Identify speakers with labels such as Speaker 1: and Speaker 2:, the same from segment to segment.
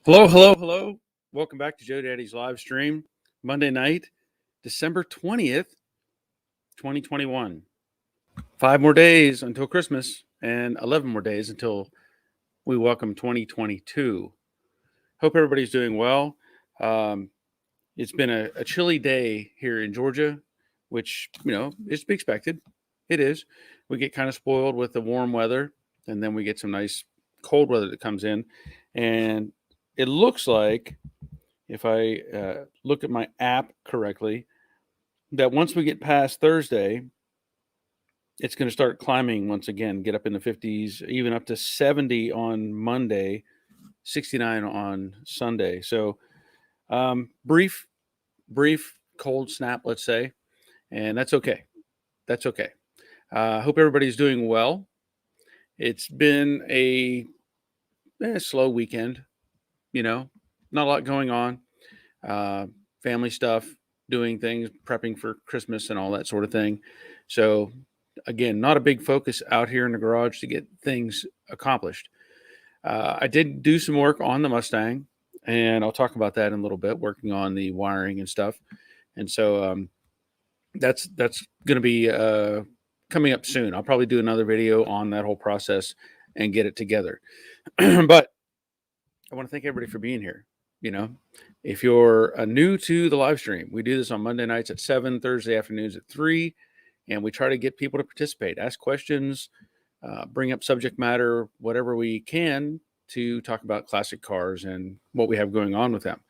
Speaker 1: Hello, hello, hello. Welcome back to Joe Daddy's live stream, Monday night, December 20th, 2021. 5 more days until Christmas and 11 more days until we welcome 2022. Hope everybody's doing well. It's been a chilly day here in Georgia, which, is to be expected. It is. We get kind of spoiled with the warm weather, and then we get some nice cold weather that comes in. And it looks like, if I look at my app correctly, that once we get past Thursday, it's going to start climbing once again, get up in the 50s, even up to 70 on Monday, 69 on Sunday. So brief cold snap, let's say, and that's okay. That's okay. Hope everybody's doing well. It's been a slow weekend, not a lot going on. Family stuff, doing things, prepping for Christmas and all that sort of thing. So again, not a big focus out here in the garage to get things accomplished. I did do some work on the Mustang, and I'll talk about that in a little bit, working on the wiring and stuff. And so that's going to be coming up soon. I'll probably do another video on that whole process and get it together. But I want to thank everybody for being here. If you're new to the live stream, we do this on Monday nights at 7, Thursday afternoons at 3, and we try to get people to participate, ask questions, bring up subject matter, whatever we can, to talk about classic cars and what we have going on with them.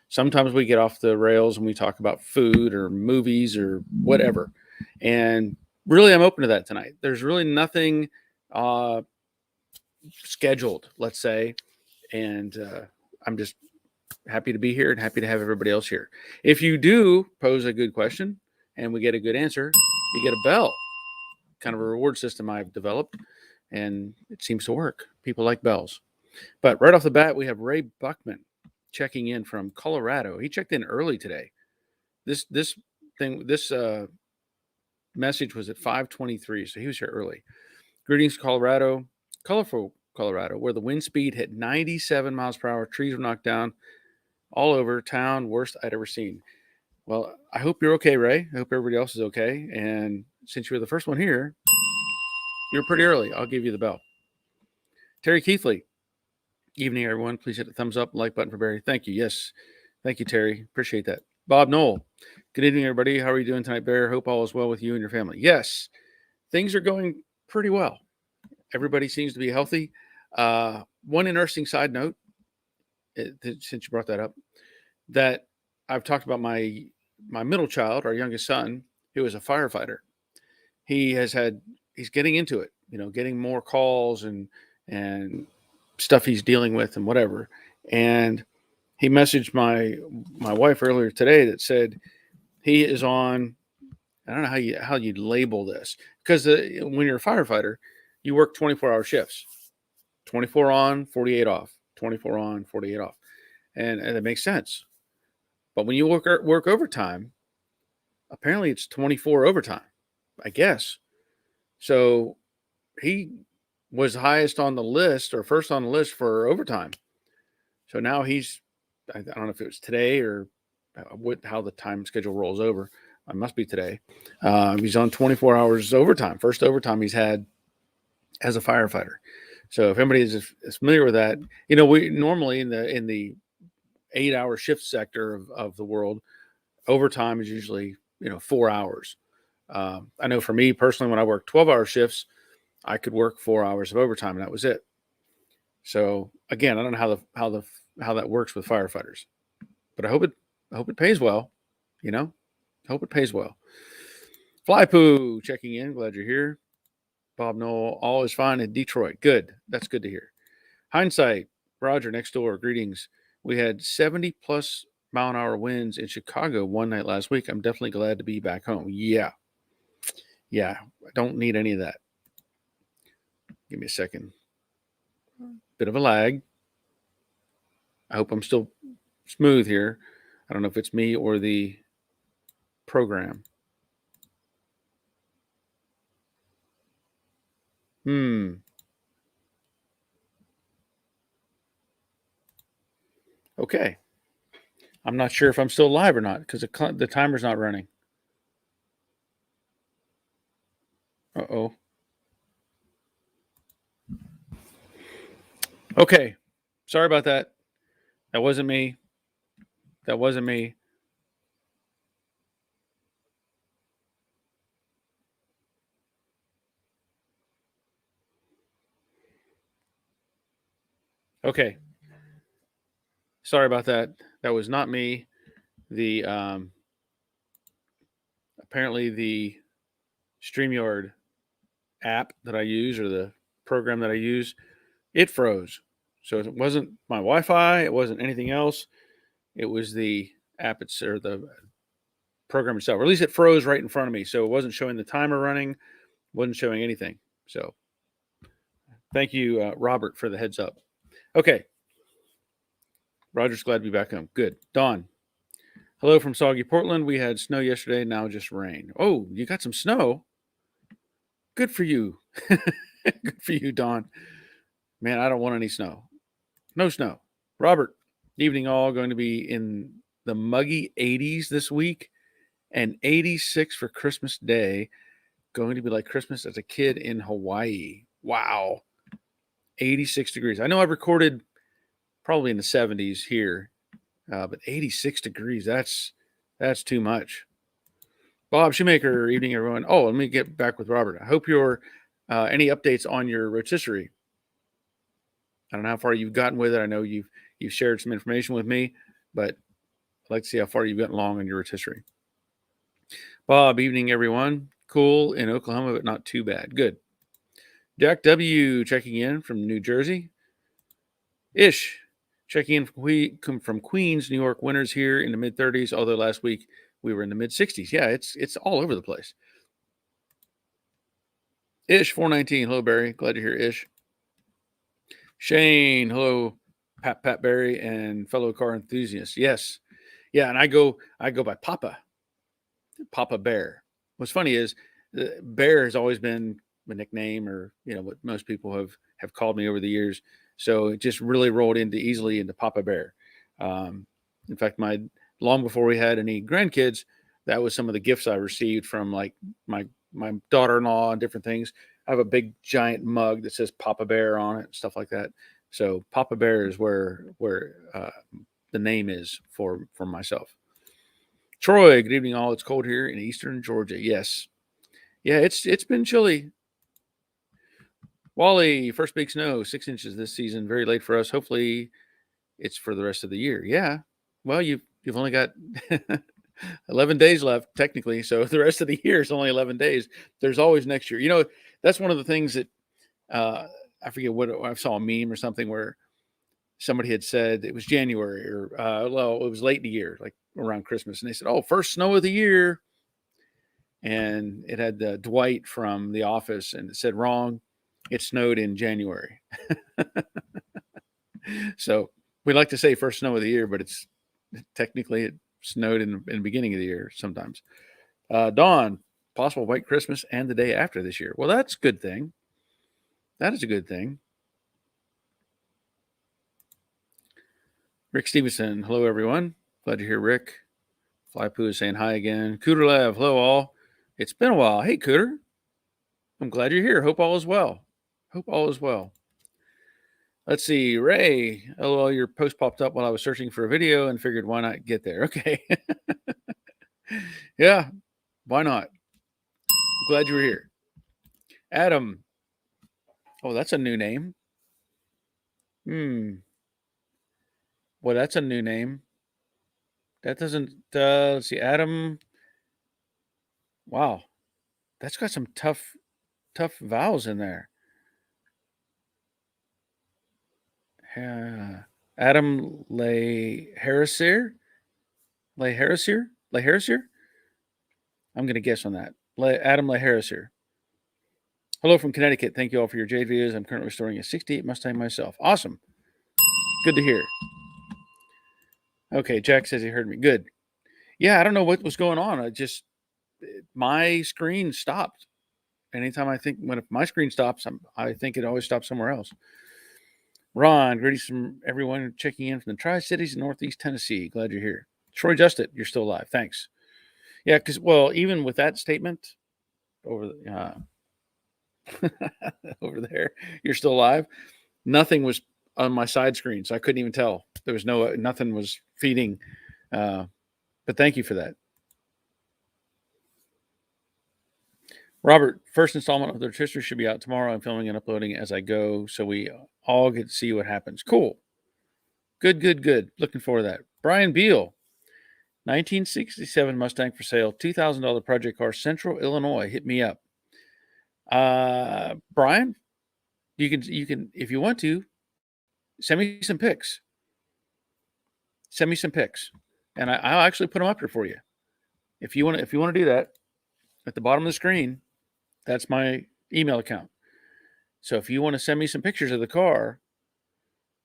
Speaker 1: Sometimes we get off the rails and we talk about food or movies or whatever. And really, I'm open to that tonight. There's really nothing scheduled, let's say. And I'm just happy to be here and happy to have everybody else here. If you do pose a good question and we get a good answer, you get a bell. Kind of a reward system I've developed, and it seems to work. People like bells. But right off the bat, we have Ray Buckman checking in from Colorado. He checked in early today. This message was at 5:23, so he was here early. Greetings, Colorado. Colorful Colorado, where the wind speed hit 97 miles per hour. Trees were knocked down all over town. Worst I'd ever seen. Well, I hope you're okay, Ray. I hope everybody else is okay. And since you were the first one here, you're pretty early. I'll give you the bell. Terry Keithley. Evening, everyone. Please hit the thumbs up, like button for Barry. Thank you. Yes. Thank you, Terry. Appreciate that. Bob Knoll. Good evening, everybody. How are you doing tonight, Bear? Hope all is well with you and your family. Yes, things are going pretty well. Everybody seems to be healthy. One interesting side note, since you brought that up, that I've talked about my middle child, our youngest son, who is a firefighter. He's getting into it, getting more calls and stuff he's dealing with and whatever. And he messaged my wife earlier today that said he is on, I don't know how you'd label this, because when you're a firefighter, you work 24-hour shifts, 24 on, 48 off, 24 on, 48 off. And it makes sense. But when you work overtime, apparently it's 24 overtime, I guess. So he was highest on the list, or first on the list, for overtime. So now I don't know if it was today or how the time schedule rolls over. It must be today. He's on 24 hours overtime, first overtime he's had as a firefighter. So if anybody is familiar with that, we normally in the 8-hour shift sector of the world, overtime is usually 4 hours. I know for me personally, when I work 12-hour shifts, I could work 4 hours of overtime, and that was it. So again, I don't know how that works with firefighters, but I hope it pays well. Hope it pays well. Fly Poo checking in. Glad you're here. Bob Knoll, all is fine in Detroit. Good. That's good to hear. Hindsight, Roger next door. Greetings. We had 70 plus mile an hour winds in Chicago one night last week. I'm definitely glad to be back home. Yeah. I don't need any of that. Give me a second. Bit of a lag. I hope I'm still smooth here. I don't know if it's me or the program. Okay. I'm not sure if I'm still live or not because the timer's not running. Uh-oh. Okay. Sorry about that. That wasn't me. That wasn't me. Okay. Sorry about that. That was not me. The apparently the StreamYard app that I use or the program that I use, it froze. So it wasn't my Wi-Fi. It wasn't anything else. It was the app or the program itself. Or at least it froze right in front of me. So it wasn't showing the timer running. Wasn't showing anything. So thank you, Robert, for the heads up. Okay. Roger's glad to be back home. Good. Dawn. Hello from soggy Portland. We had snow yesterday. Now just rain. Oh, you got some snow? Good for you. Good for you, Dawn. Man, I don't want any snow. No snow. Robert, evening all. Going to be in the muggy 80s this week and 86 for Christmas Day. Going to be like Christmas as a kid in Hawaii. Wow. 86 degrees. I know I've recorded probably in the 70s here, but 86 degrees, that's too much. Bob Shoemaker, evening, everyone. Oh, let me get back with Robert. I hope you're any updates on your rotisserie. I don't know how far you've gotten with it. I know you've shared some information with me, but I'd like to see how far you've gotten along on your rotisserie. Bob, evening, everyone. Cool in Oklahoma, but not too bad. Good. Jack W. checking in from New Jersey. Ish checking in from Queens, New York. Winters here in the mid 30s, although last week we were in the mid 60s. Yeah, it's all over the place. Ish 419. Hello, Barry. Glad to hear Ish. Shane. Hello, Pat Barry and fellow car enthusiasts. Yes. Yeah, and I go by Papa Bear. What's funny is Bear has always been a nickname, or what most people have called me over the years. So it just really rolled easily into Papa Bear. In fact, long before we had any grandkids, that was some of the gifts I received from like my daughter-in-law and different things. I have a big giant mug that says Papa Bear on it, stuff like that. So Papa Bear is where the name is for myself. Troy, good evening, all. It's cold here in eastern Georgia. Yes, yeah, it's been chilly. Wally, first big snow, 6 inches this season. Very late for us. Hopefully, it's for the rest of the year. Yeah. Well, you've only got 11 days left technically, so the rest of the year is only 11 days. There's always next year. That's one of the things that I forget what I saw a meme or something where somebody had said it was January or it was late in the year, like around Christmas, and they said, "Oh, first snow of the year," and it had Dwight from The Office, and it said wrong. It snowed in January. So we like to say first snow of the year, but it's technically it snowed in the beginning of the year sometimes. Dawn, possible white Christmas and the day after this year. Well, that's a good thing. That is a good thing. Rick Stevenson, hello everyone. Glad to hear Rick. Flypoo is saying hi again. Cooterlev, hello all. It's been a while. Hey Cooter, I'm glad you're here. Hope all is well. Hope all is well. Let's see, Ray. LOL, your post popped up while I was searching for a video and figured why not get there. Okay. Yeah, why not? I'm glad you were here. Adam. Oh, that's a new name. Well, that's a new name. That doesn't, let's see, Adam. Wow. That's got some tough vowels in there. Adam Harrisier? Harrisier? I'm going to guess on that. Adam Harrisier. Hello from Connecticut. Thank you all for your Jade videos. I'm currently restoring a 68 Mustang myself. Awesome. Good to hear. Okay, Jack says he heard me. Good. Yeah, I don't know what was going on. My screen stopped. Anytime I think if my screen stops, I think it always stops somewhere else. Ron, greetings from everyone checking in from the Tri-Cities in Northeast Tennessee. Glad you're here. Troy Justit, you're still alive. Thanks. Yeah, because, well, even with that statement over over there, you're still alive. Nothing was on my side screen, so I couldn't even tell. There was nothing was feeding. But thank you for that. Robert, first installment of the rotisserie should be out tomorrow. I'm filming and uploading it as I go, so we all get to see what happens. Cool. Good. Looking forward to that. Brian Beal, 1967 Mustang for sale, $2,000 project car, Central Illinois. Hit me up. Brian, you can if you want to, send me some pics. Send me some pics, and I'll actually put them up here for you. If you want to do that, at the bottom of the screen, that's my email account. So if you want to send me some pictures of the car,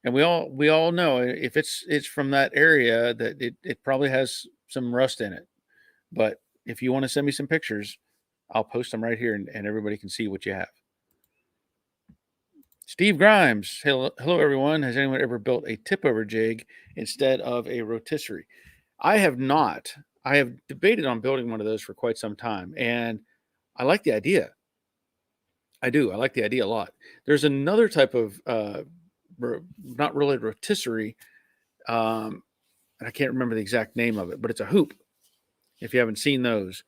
Speaker 1: and we all know if it's from that area that it probably has some rust in it. But if you want to send me some pictures, I'll post them right here and everybody can see what you have. Steve Grimes, hello everyone. Has anyone ever built a tip-over jig instead of a rotisserie? I have not. I have debated on building one of those for quite some time, and I like the idea. I do. I like the idea a lot. There's another type of not really rotisserie, and I can't remember the exact name of it, but it's a hoop. If you haven't seen those,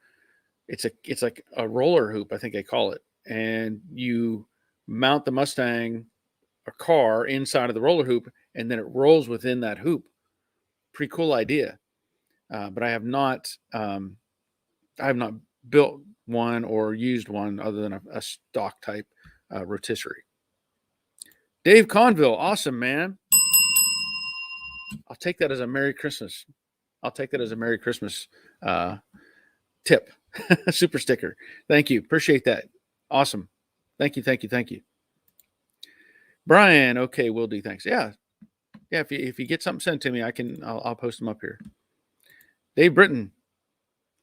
Speaker 1: it's like a roller hoop, I think they call it, and you mount the Mustang, a car, inside of the roller hoop, and then it rolls within that hoop. Pretty cool idea, but I have not built one or used one other than a stock type rotisserie. Dave Conville, awesome, man. I'll take that as a Merry Christmas. I'll take that as a Merry Christmas tip. Super sticker. Thank you. Appreciate that. Awesome. Thank you. Brian, okay, will do. Thanks. Yeah. If you get something sent to me, I'll post them up here. Dave Britton.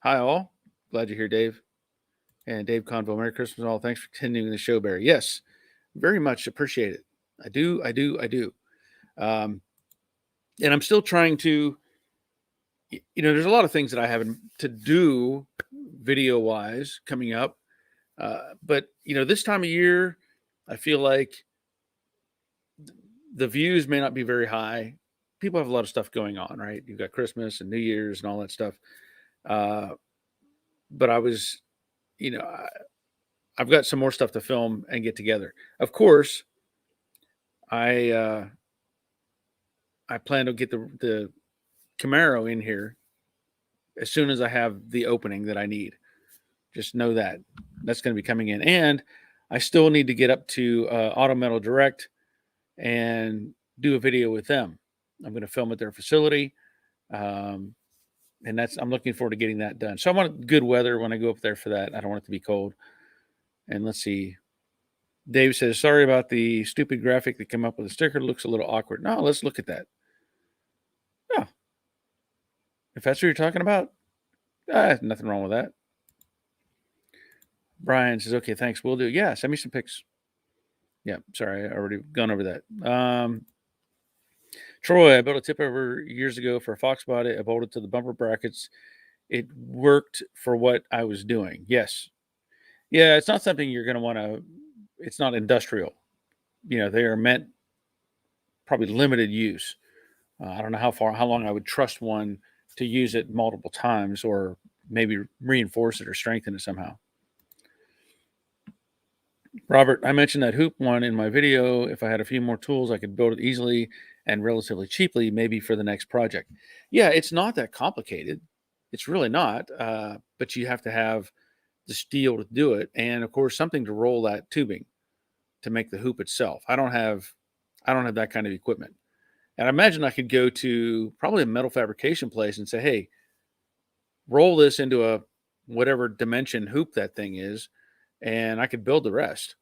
Speaker 1: Hi all. Glad you're here, Dave. And Dave Conville, Merry Christmas all. Thanks for attending the show, Barry. Yes, very much appreciate it. I do. And I'm still trying to, there's a lot of things that I have to do video wise coming up. But this time of year, I feel like the views may not be very high. People have a lot of stuff going on, right? You've got Christmas and New Year's and all that stuff. But I was, I've got some more stuff to film and get together. Of course, I plan to get the Camaro in here as soon as I have the opening that I need. Just know that that's going to be coming in. And I still need to get up to Auto Metal Direct and do a video with them. I'm going to film at their facility. And I'm looking forward to getting that done. So I want good weather when I go up there for that. I don't want it to be cold. And let's see. Dave says, sorry about the stupid graphic that came up with the sticker. It looks a little awkward. No, let's look at that. Oh, if that's what you're talking about, nothing wrong with that. Brian says, okay, thanks. We'll do. Yeah, send me some pics. Yeah, sorry, I already gone over that. Troy, I built a tip over years ago for a Fox body. I bolted to the bumper brackets. It worked for what I was doing. Yes. Yeah, it's not something you're going to want to, it's not industrial. They are meant probably limited use. I don't know how long I would trust one to use it multiple times or maybe reinforce it or strengthen it somehow. Robert, I mentioned that hoop one in my video. If I had a few more tools, I could build it easily and relatively cheaply, maybe for the next project. Yeah, it's not that complicated. It's really not. But you have to have the steel to do it. And of course, something to roll that tubing to make the hoop itself. I don't have that kind of equipment. And I imagine I could go to probably a metal fabrication place and say, hey, roll this into a whatever dimension hoop that thing is, and I could build the rest.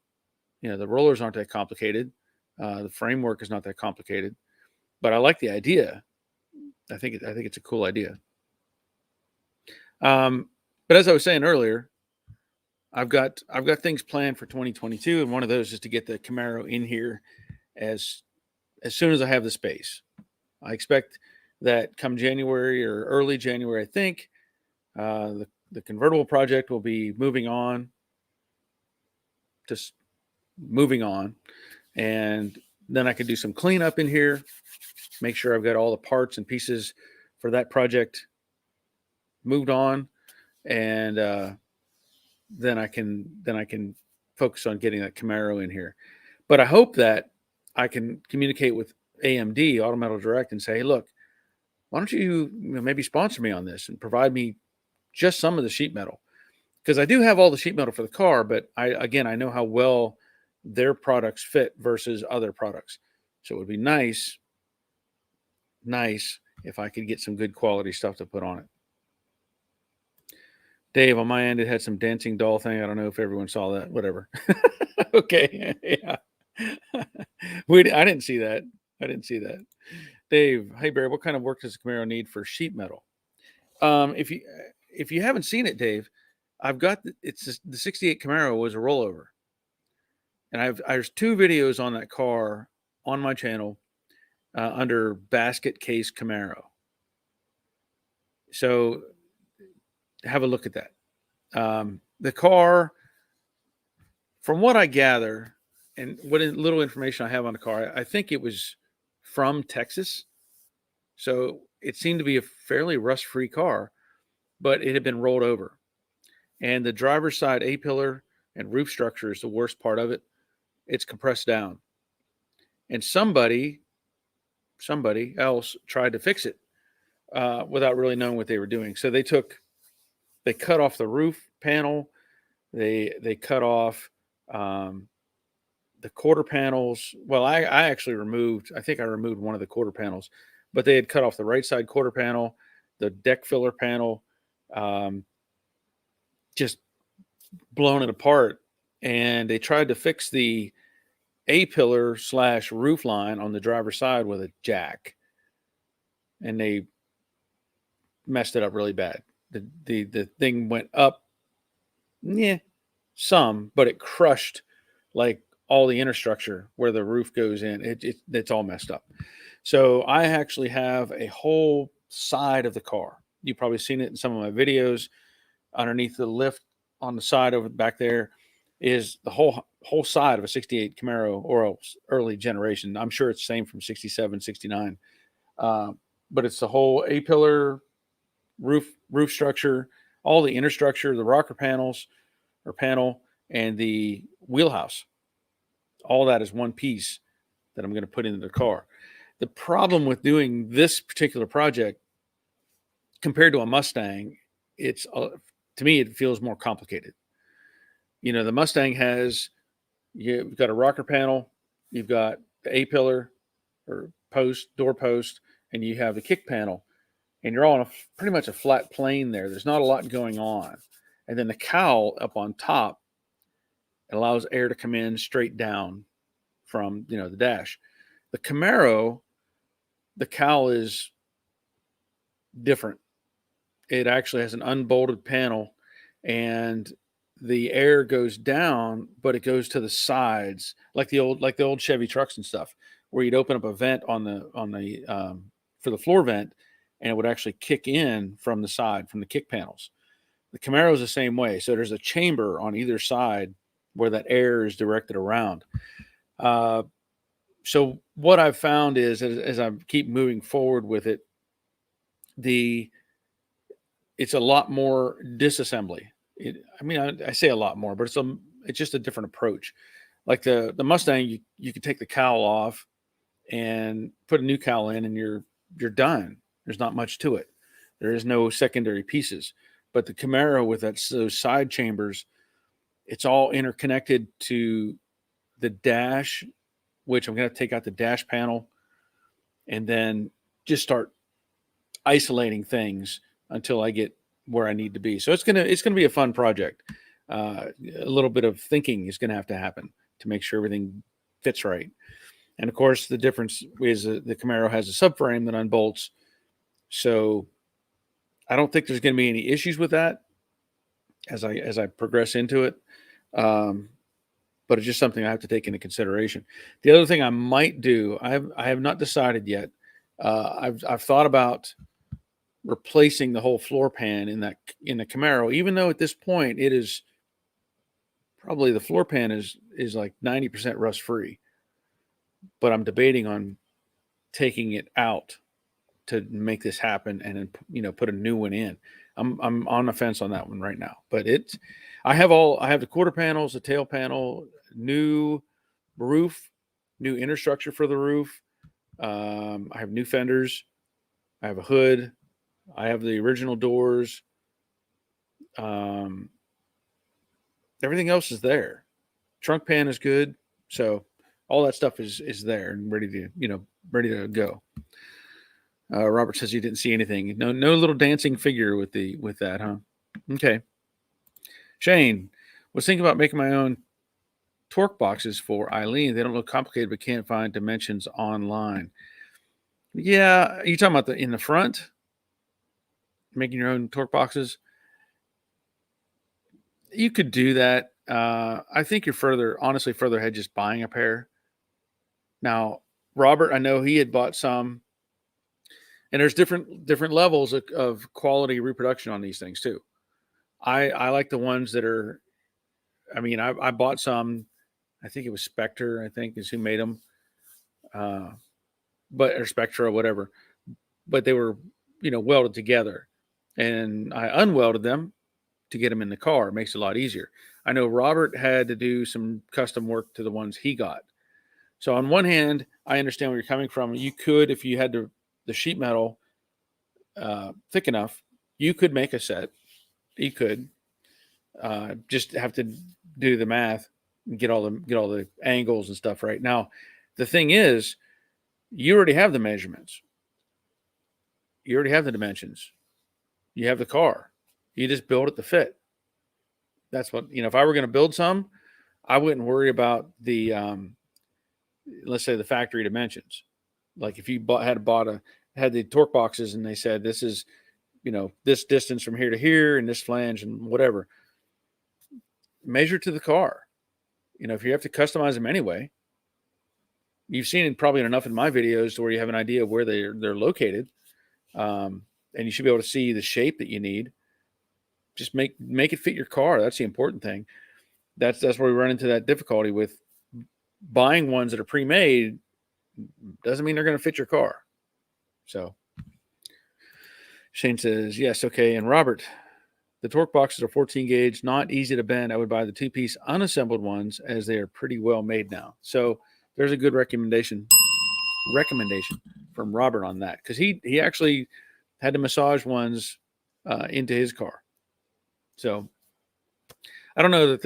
Speaker 1: The rollers aren't that complicated. The framework is not that complicated, but I like the idea. I think it's a cool idea. But as I was saying earlier, I've got things planned for 2022, and one of those is to get the Camaro in here as as soon as I have the space. I expect that come January or early January, I think, the convertible project will be just moving on. And then I could do some cleanup in here, make sure I've got all the parts and pieces for that project moved on. And then I can focus on getting that Camaro in here. But I hope that I can communicate with AMD, Autometal Direct, and say, hey, look, why don't you maybe sponsor me on this and provide me just some of the sheet metal? Because I do have all the sheet metal for the car, but I know how well their products fit versus other products. So it would be nice if I could get some good quality stuff to put on it. Dave, on my end, it had some dancing doll thing. I don't know if everyone saw that. Whatever. Okay. Yeah. I didn't see that. I didn't see that. Dave, hey Barry, what kind of work does the Camaro need for sheet metal? If you haven't seen it, Dave, I've got the '68 Camaro was a rollover, and there's 2 videos on that car on my channel under Basket Case Camaro. So have a look at that. The car, from what I gather, and what little information I have on the car, I think it was from Texas. So it seemed to be a fairly rust-free car, but it had been rolled over. And the driver's side A-pillar and roof structure is the worst part of it. It's compressed down. And somebody else tried to fix it without really knowing what they were doing. So they cut off the roof panel. They cut off the quarter panels. Well, I actually I think I removed one of the quarter panels, but they had cut off the right side quarter panel, the deck filler panel, just blown it apart. And they tried to fix the A-pillar / roof line on the driver's side with a jack, and they messed it up really bad. The thing went up, some, but it crushed like all the infrastructure where the roof goes in. It's all messed up. So I actually have a whole side of the car. You've probably seen it in some of my videos. Underneath the lift on the side over back there is the whole side of a '68 Camaro or early generation. I'm sure it's the same from '67, '69. But it's the whole A-pillar roof structure, all the infrastructure, the rocker panels or panel, and the wheelhouse. All that is one piece that I'm going to put into the car. The problem with doing this particular project compared to a Mustang, to me, it feels more complicated. You know, the Mustang you've got a rocker panel, you've got the A-pillar or door post, and you have the kick panel, and you're all on pretty much a flat plane there. There's not a lot going on. And then the cowl up on top allows air to come in straight down from, the dash. The Camaro, the cowl is different. It actually has an unbolted panel, and the air goes down, but it goes to the sides, like the old Chevy trucks and stuff, where you'd open up a vent on the for the floor vent, and it would actually kick in from the side, from the kick panels. The Camaro is the same way. So there's a chamber on either side where that air is directed around. So what I've found is, as I keep moving forward with it, it's a lot more disassembly. I say a lot more, but it's just a different approach. Like the Mustang, you can take the cowl off and put a new cowl in, and you're done. There's not much to it. There is no secondary pieces. But the Camaro, with those side chambers, it's all interconnected to the dash, which I'm going to take out the dash panel and then just start isolating things until I get where I need to be. So it's gonna be a fun project. A little bit of thinking is going to have to happen to make sure everything fits right. And of course, the difference is the Camaro has a subframe that unbolts. So I don't think there's going to be any issues with that as I progress into it. but it's just something I have to take into consideration. The other thing I might do, I have not decided yet. I've thought about replacing the whole floor pan in the Camaro, even though at this point it is probably the floor pan is like 90% rust free. But I'm debating on taking it out to make this happen and then put a new one in. I'm on the fence on that one right now. But I have the quarter panels, the tail panel, new roof, new inner structure for the roof. I have new fenders. I have a hood. I have the original doors. Everything else is there. Trunk pan is good. So all that stuff is there and ready to go. Robert says he didn't see anything. No little dancing figure with that, huh? Okay. Shane was thinking about making my own torque boxes for Eileen. They don't look complicated, but can't find dimensions online. Yeah, are you talking about in the front? Making your own torque boxes? You could do that. I think you're honestly further ahead just buying a pair. Now, Robert, I know he had bought some, and there's different levels of quality reproduction on these things too. I like the ones that are. I mean, I bought some. I think it was Spectre. I think is who made them, or Spectra or whatever. But they were welded together, and I unwelded them to get them in the car. It makes it a lot easier. I know Robert had to do some custom work to the ones he got. So on one hand, I understand where you're coming from. You could, if you had the sheet metal thick enough, you could make a set. You could just have to do the math and get all the angles and stuff right. Now, the thing is, you already have the measurements. You already have the dimensions. You have the car. You just build it to fit. That's what, if I were going to build some, I wouldn't worry about the, let's say the factory dimensions. Like if you had the torque boxes and they said, this is, this distance from here to here and this flange and whatever, measure to the car. If you have to customize them anyway, you've seen it probably enough in my videos to where you have an idea of where they're located. And you should be able to see the shape that you need. Just make it fit your car. That's the important thing. That's where we run into that difficulty with buying ones that are pre-made. Doesn't mean they're going to fit your car. So Shane says, yes, okay. And Robert, the torque boxes are 14 gauge, not easy to bend. I would buy the 2-piece unassembled ones as they are pretty well made now. So there's a good recommendation from Robert on that, because he actually had to massage ones into his car. So I don't know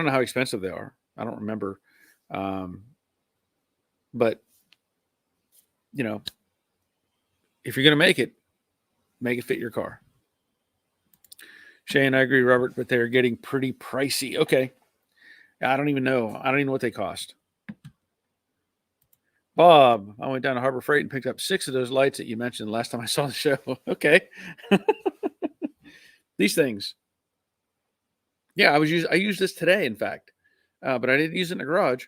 Speaker 1: how expensive they are. I don't remember. But if you're going to make it fit your car. Shane, I agree, Robert, but they're getting pretty pricey. Okay. I don't even know. I don't even know what they cost. Bob, I went down to Harbor Freight and picked up 6 of those lights that you mentioned last time I saw the show. Okay. These things. Yeah, I used this today, in fact, but I didn't use it in the garage.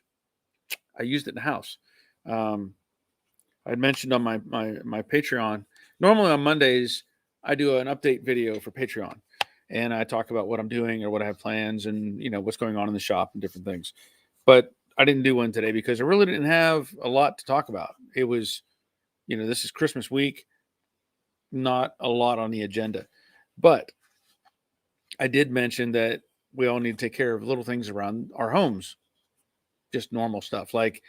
Speaker 1: I used it in the house. I mentioned on my Patreon. Normally on Mondays, I do an update video for Patreon, and I talk about what I'm doing or what I have plans, and what's going on in the shop and different things. But I didn't do one today because I really didn't have a lot to talk about. It was, this is Christmas week, not a lot on the agenda, but I did mention that we all need to take care of little things around our homes, just normal stuff like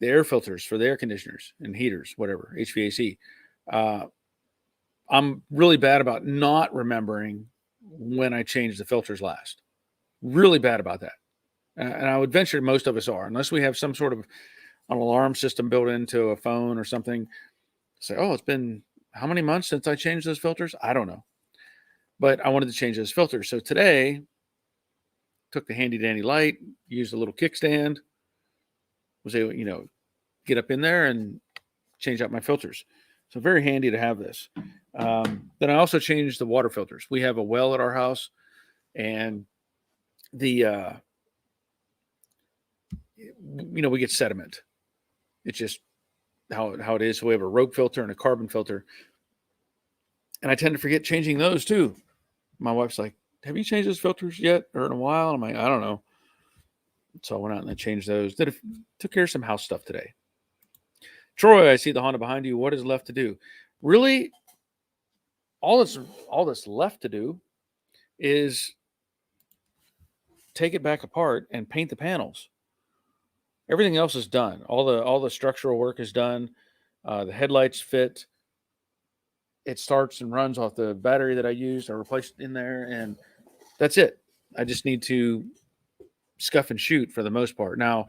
Speaker 1: the air filters for the air conditioners and heaters, whatever, HVAC. I'm really bad about not remembering when I changed the filters last. Really bad about that. And I would venture most of us are, unless we have some sort of an alarm system built into a phone or something. Say, oh, it's been how many months since I changed those filters? I don't know. But I wanted to change those filters. So today, took the handy dandy light, used a little kickstand, was able, get up in there and change out my filters. So very handy to have this. Then I also changed the water filters. We have a well at our house, and the we get sediment. It's just how it is. So we have a rope filter and a carbon filter. And I tend to forget changing those too. My wife's like, have you changed those filters yet or in a while? I'm like, I don't know. So I went out and I changed those. Took care of some house stuff today. Troy, I see the Honda behind you. What is left to do? Really, all that's left to do is take it back apart and paint the panels. Everything else is done. All the structural work is done. The headlights fit. It starts and runs off the battery that I used. I replaced in there, and that's it. I just need to scuff and shoot for the most part. Now,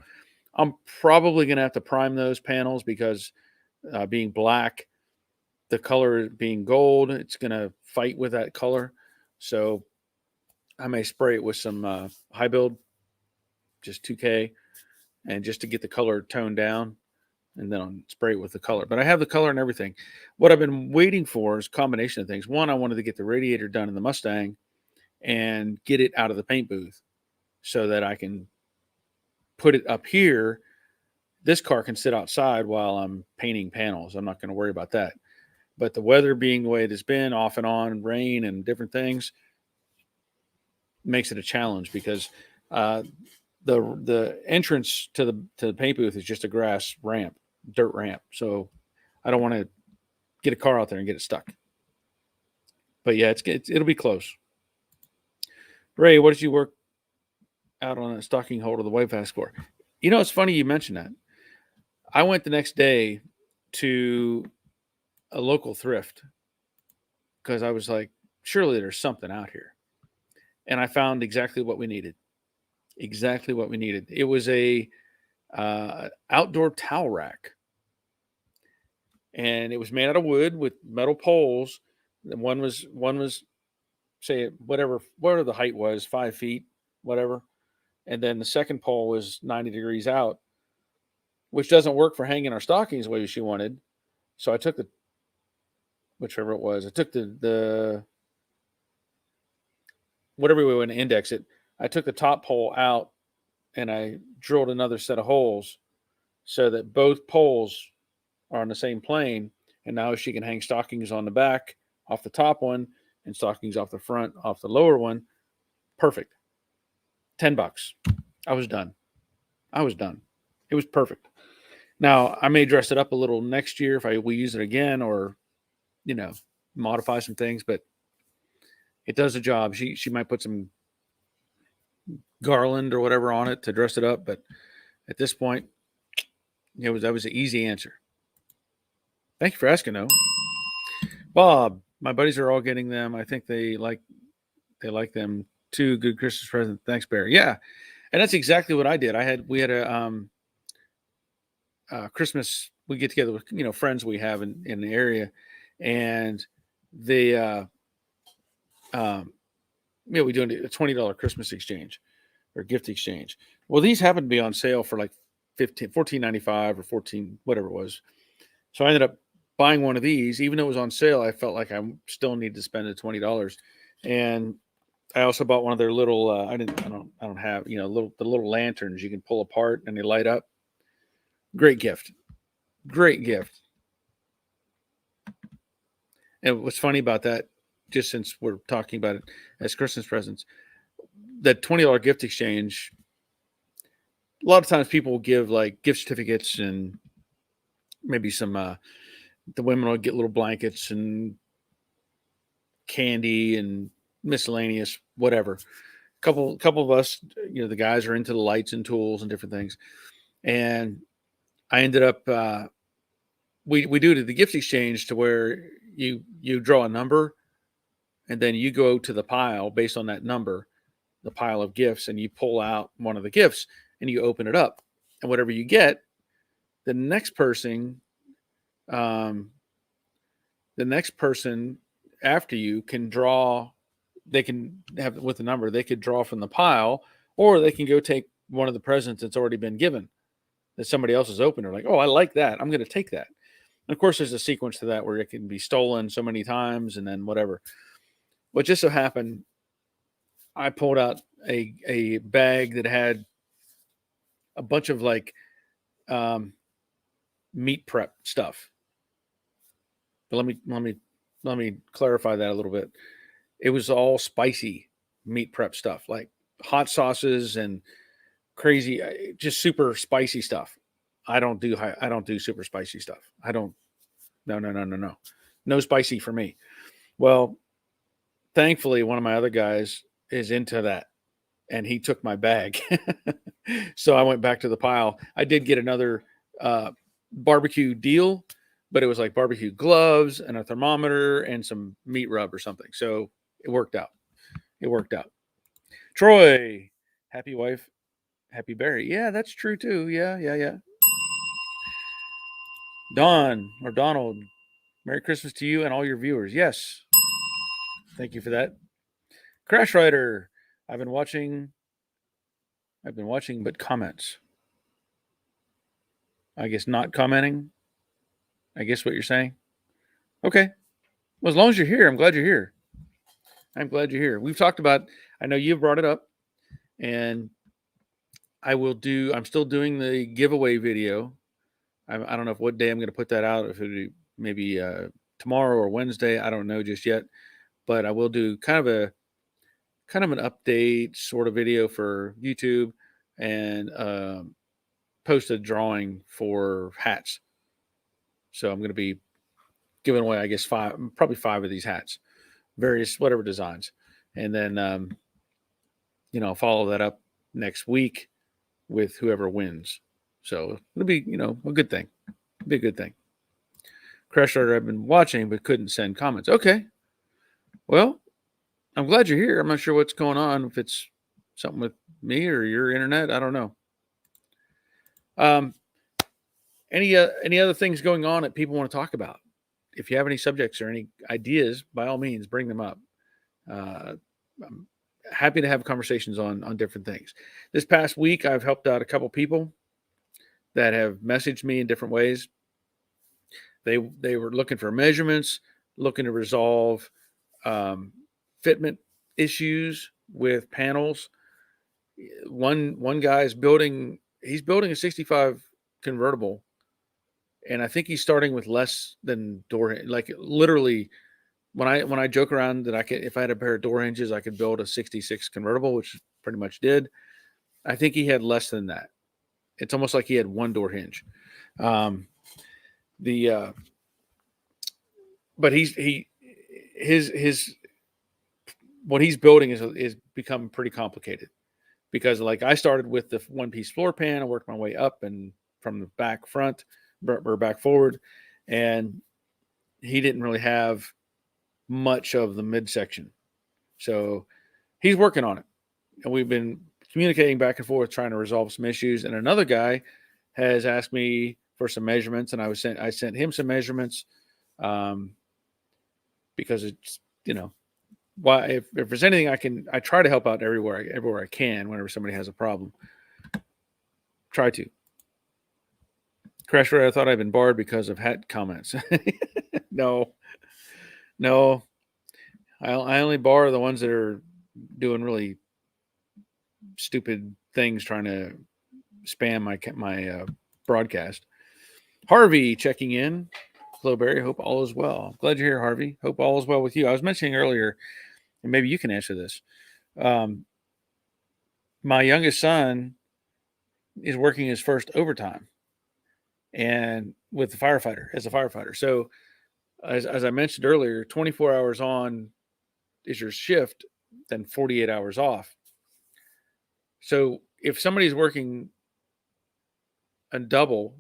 Speaker 1: I'm probably going to have to prime those panels because being black, the color being gold, it's going to fight with that color. So I may spray it with some high build, just 2K, and just to get the color toned down, and then I'll spray it with the color. But I have the color and everything. What I've been waiting for is a combination of things. One, I wanted to get the radiator done in the Mustang and get it out of the paint booth so that I can put it up here. This car can sit outside while I'm painting panels. I'm not going to worry about that. But the weather being the way it has been, off and on, rain and different things, makes it a challenge because the entrance to the paint booth is just a grass ramp, dirt ramp. So I don't want to get a car out there and get it stuck. But yeah, it'll be close. Ray, what did you work out on a stocking holder the White Fast for? It's funny you mentioned that. I went the next day to a local thrift because I was like, surely there's something out here. And I found exactly what we needed. Exactly what we needed. It was a outdoor towel rack. And it was made out of wood with metal poles. And one was say whatever the height was, 5 feet, whatever. And then the second pole was 90 degrees out, which doesn't work for hanging our stockings the way she wanted. So I took whichever it was, I took the whatever we want to index it. I took the top pole out and I drilled another set of holes so that both poles are on the same plane. And now she can hang stockings on the back off the top one and stockings off the front off the lower one. Perfect. $10. I was done. It was perfect. Now I may dress it up a little next year if we use it again or, modify some things, but it does the job. She might put some garland or whatever on it to dress it up, but at this point, that was an easy answer. Thank you for asking, though. Bob, my buddies are all getting them. I think they like them too. Good Christmas present. Thanks, Barry. Yeah, and that's exactly what I did. We had a Christmas. We get together with friends we have in the area, and they we do a $20 Christmas exchange or gift exchange. Well, these happened to be on sale for like $14.95 or 14, whatever it was. So I ended up buying one of these, even though it was on sale. I felt like I still need to spend the $20. And I also bought one of their little, I don't have, the little lanterns you can pull apart and they light up. Great gift. And what's funny about that, just since we're talking about it as Christmas presents, that $20 gift exchange, a lot of times people will give like gift certificates and maybe some, the women will get little blankets and candy and miscellaneous, whatever. Couple of us, the guys are into the lights and tools and different things. And I ended up, we do the gift exchange to where you draw a number and then you go to the pile based on that number, the pile of gifts, and you pull out one of the gifts and you open it up, and whatever you get, the next person after you can draw. They can have with the number, they could draw from the pile, or they can go take one of the presents that's already been given that somebody else has opened. They're like, oh, I like that, I'm going to take that. And of course, there's a sequence to that where it can be stolen so many times and then whatever. What just so happened, I pulled out a bag that had a bunch of like meat prep stuff. But let me clarify that a little bit. It was all spicy meat prep stuff, like hot sauces and crazy, just super spicy stuff. I don't do super spicy stuff. I don't. No, no, no, no, no. No spicy for me. Well, thankfully, one of my other guys is into that, and he took my bag. So I went back to the pile. I did get another barbecue deal, but it was like barbecue gloves and a thermometer and some meat rub or something. So it worked out. It worked out. Troy, happy wife, happy berry. Yeah, that's true too. Yeah, yeah, yeah. Don or Donald, Merry Christmas to you and all your viewers. Yes, thank you for that. Crash Rider, I've been watching, but comments. I guess not commenting. I guess what you're saying. Okay. Well, as long as you're here, I'm glad you're here. I'm glad you're here. We've talked about, I know you've brought it up, and I'm still doing the giveaway video. I don't know what day I'm going to put that out, if it be maybe tomorrow or Wednesday. I don't know just yet, but I will do kind of an update sort of video for YouTube and post a drawing for hats. So I'm going to be giving away, I guess, probably five of these hats, various whatever designs, and then follow that up next week with whoever wins. So it'll be a good thing. It'll be a good thing. Crash Rider, I've been watching but couldn't send comments. Okay, well, I'm glad you're here. I'm not sure what's going on. If it's something with me or your internet, I don't know. Any other things going on that people want to talk about? If you have any subjects or any ideas, by all means, bring them up. I'm happy to have conversations on different things. This past week, I've helped out a couple people that have messaged me in different ways. They were looking for measurements, looking to resolve fitment issues with panels. One guy's building a 65 convertible, and I think he's starting with less than door, like literally. When I joke around that if I had a pair of door hinges, I could build a 66 convertible, which pretty much did. I think he had less than that. It's almost like he had one door hinge. But his what he's building is become pretty complicated, because like I started with the one piece floor pan, I worked my way up and from the back front or back forward, and he didn't really have much of the midsection. So he's working on it, and we've been communicating back and forth, trying to resolve some issues. And another guy has asked me for some measurements, and I sent him some measurements, because it's why if there's anything I try to help out everywhere I can whenever somebody has a problem. Try to. Crash Ray, I thought I'd been barred because of hat comments. No. I only bar the ones that are doing really stupid things, trying to spam my broadcast. Harvey checking in. Hello, Barry. Hope all is well. Glad you're here, Harvey. Hope all is well with you. I was mentioning earlier, and maybe you can answer this. My youngest son is working his first overtime, and with as a firefighter. So, as I mentioned earlier, 24 hours on is your shift, then 48 hours off. So if somebody's working a double,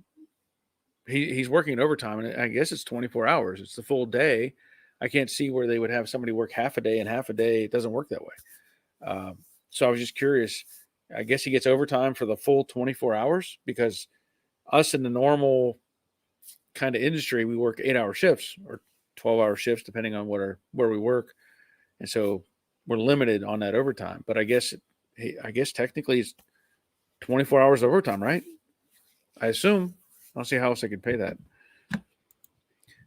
Speaker 1: he's working overtime, and I guess it's 24 hours. It's the full day. I can't see where they would have somebody work half a day and half a day. It doesn't work that way. So I was just curious. I guess he gets overtime for the full 24 hours, because us in the normal kind of industry, we work 8-hour shifts or 12-hour shifts, depending on where we work. And so we're limited on that overtime. But I guess technically it's 24 hours of overtime, right? I assume. I don't see how else I could pay that.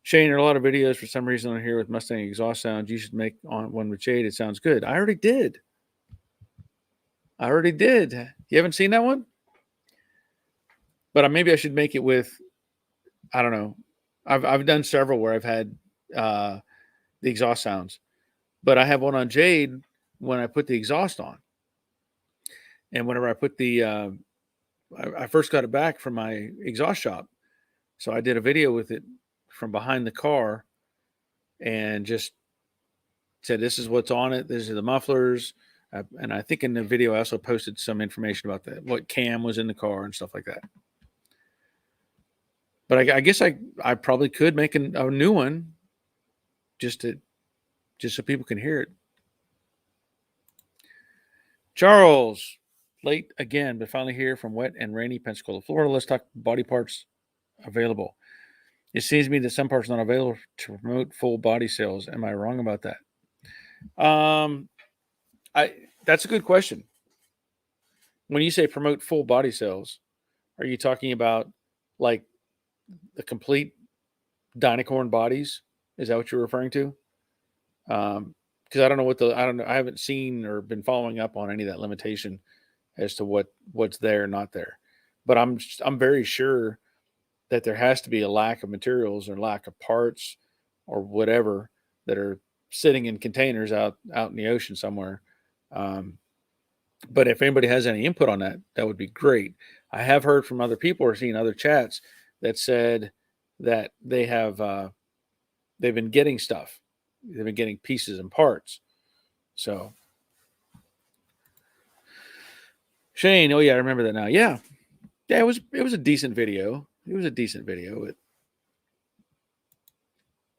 Speaker 1: Shane, there are a lot of videos for some reason on here with Mustang exhaust sounds. You should make on one with Shade. It sounds good. I already did. You haven't seen that one? But maybe I should make it with, I don't know. I've done several where I've had the exhaust sounds, but I have one on Jade when I put the exhaust on, and whenever I put the I first got it back from my exhaust shop, so I did a video with it from behind the car and just said, "This is what's on it. These are the mufflers." And I think in the video I also posted some information about what cam was in the car and stuff like that. But I guess I probably could make a new one just so people can hear it. Charles, late again, but finally here from wet and rainy Pensacola, Florida. Let's talk body parts available. It seems to me that some parts are not available to promote full body sales. Am I wrong about that? That's a good question. When you say promote full body sales, are you talking about like the complete Dynacorn bodies? Is that what you're referring to? Because I don't know I haven't seen or been following up on any of that limitation as to what's there or not there. But I'm very sure that there has to be a lack of materials or lack of parts or whatever that are sitting in containers out in the ocean somewhere. But if anybody has any input on that, that would be great. I have heard from other people or seen other chats that said that they've been getting stuff. They've been getting pieces and parts. So Shane, oh yeah, I remember that now. Yeah. It was a decent video. It was a decent video.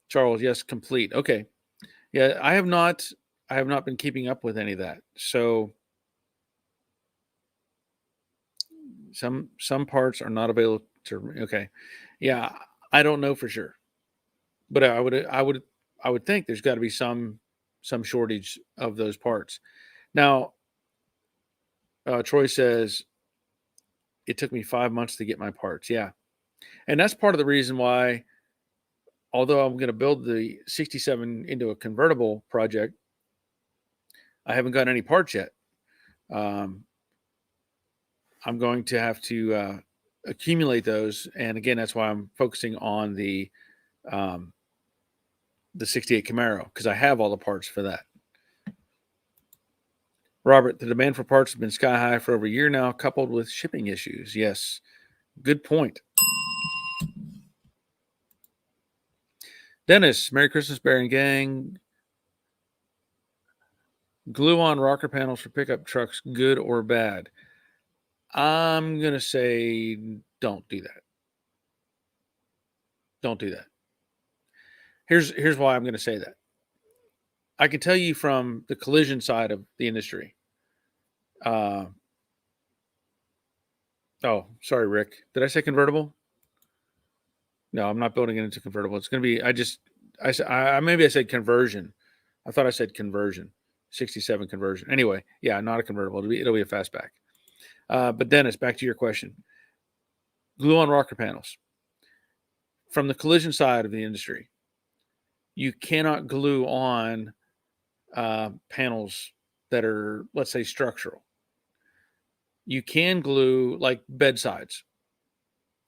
Speaker 1: Charles, yes, complete. Okay. Yeah, I have not been keeping up with any of that. So some parts are not available to, okay. Yeah, I don't know for sure. But I would think there's got to be some shortage of those parts. Now, Troy says it took me 5 months to get my parts. Yeah. And that's part of the reason why, although I'm going to build the 67 into a convertible project, I haven't got any parts yet. I'm going to have to accumulate those. And again, that's why I'm focusing on the 68 Camaro, because I have all the parts for that. Robert, the demand for parts has been sky high for over a year now, coupled with shipping issues. Yes, good point. Dennis, Merry Christmas, Bear and Gang. Glue on rocker panels for pickup trucks, good or bad? I'm going to say don't do that. Don't do that. Here's why I'm going to say that. I can tell you from the collision side of the industry. Oh, sorry, Rick. Did I say convertible? No, I'm not building it into convertible. It's going to be, maybe I said conversion. I thought I said conversion, 67 conversion. Anyway, yeah, not a convertible. It'll be a fastback. But Dennis, back to your question. Glue on rocker panels. From the collision side of the industry, you cannot glue on panels that are, let's say, structural. You can glue like bedsides.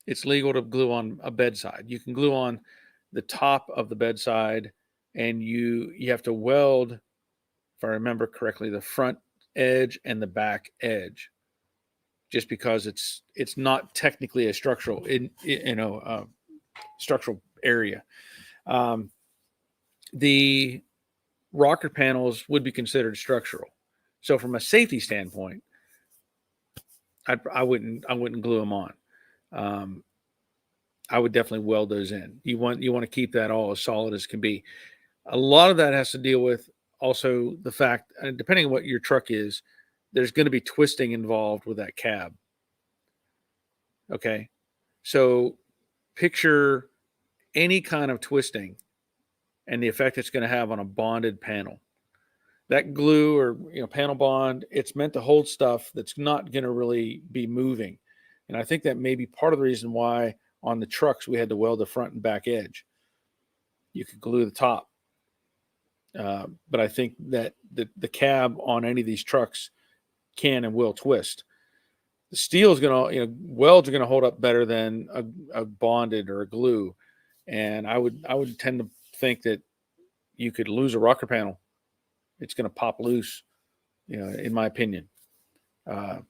Speaker 1: It's legal to glue on a bedside. You can glue on the top of the bedside, and you have to weld, if I remember correctly, the front edge and the back edge, just because it's not technically a structural structural area. The rocker panels would be considered structural. So from a safety standpoint, I wouldn't glue them on. I would definitely weld those in. You want to keep that all as solid as can be. A lot of that has to deal with also the fact, and depending on what your truck is, there's going to be twisting involved with that cab. Okay. So picture any kind of twisting and the effect it's going to have on a bonded panel. That glue or panel bond, it's meant to hold stuff that's not going to really be moving. And I think that may be part of the reason why on the trucks we had to weld the front and back edge. You could glue the top. But I think that the cab on any of these trucks can and will twist. The steel is going to, welds are going to hold up better than a bonded or a glue. And I would tend to think that you could lose a rocker panel. It's going to pop loose, in my opinion. But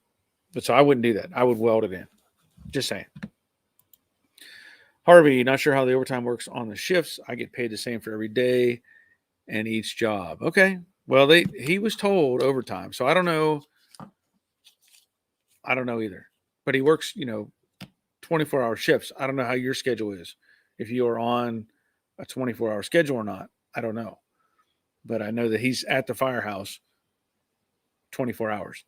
Speaker 1: so I wouldn't do that. I would weld it in. Just saying. Harvey, not sure how the overtime works on the shifts. I get paid the same for every day and each job. Okay. Well, he was told overtime. So I don't know. I don't know either. But he works, 24-hour shifts. I don't know how your schedule is. If you are on a 24-hour schedule or not, I don't know. But I know that he's at the firehouse 24 hours.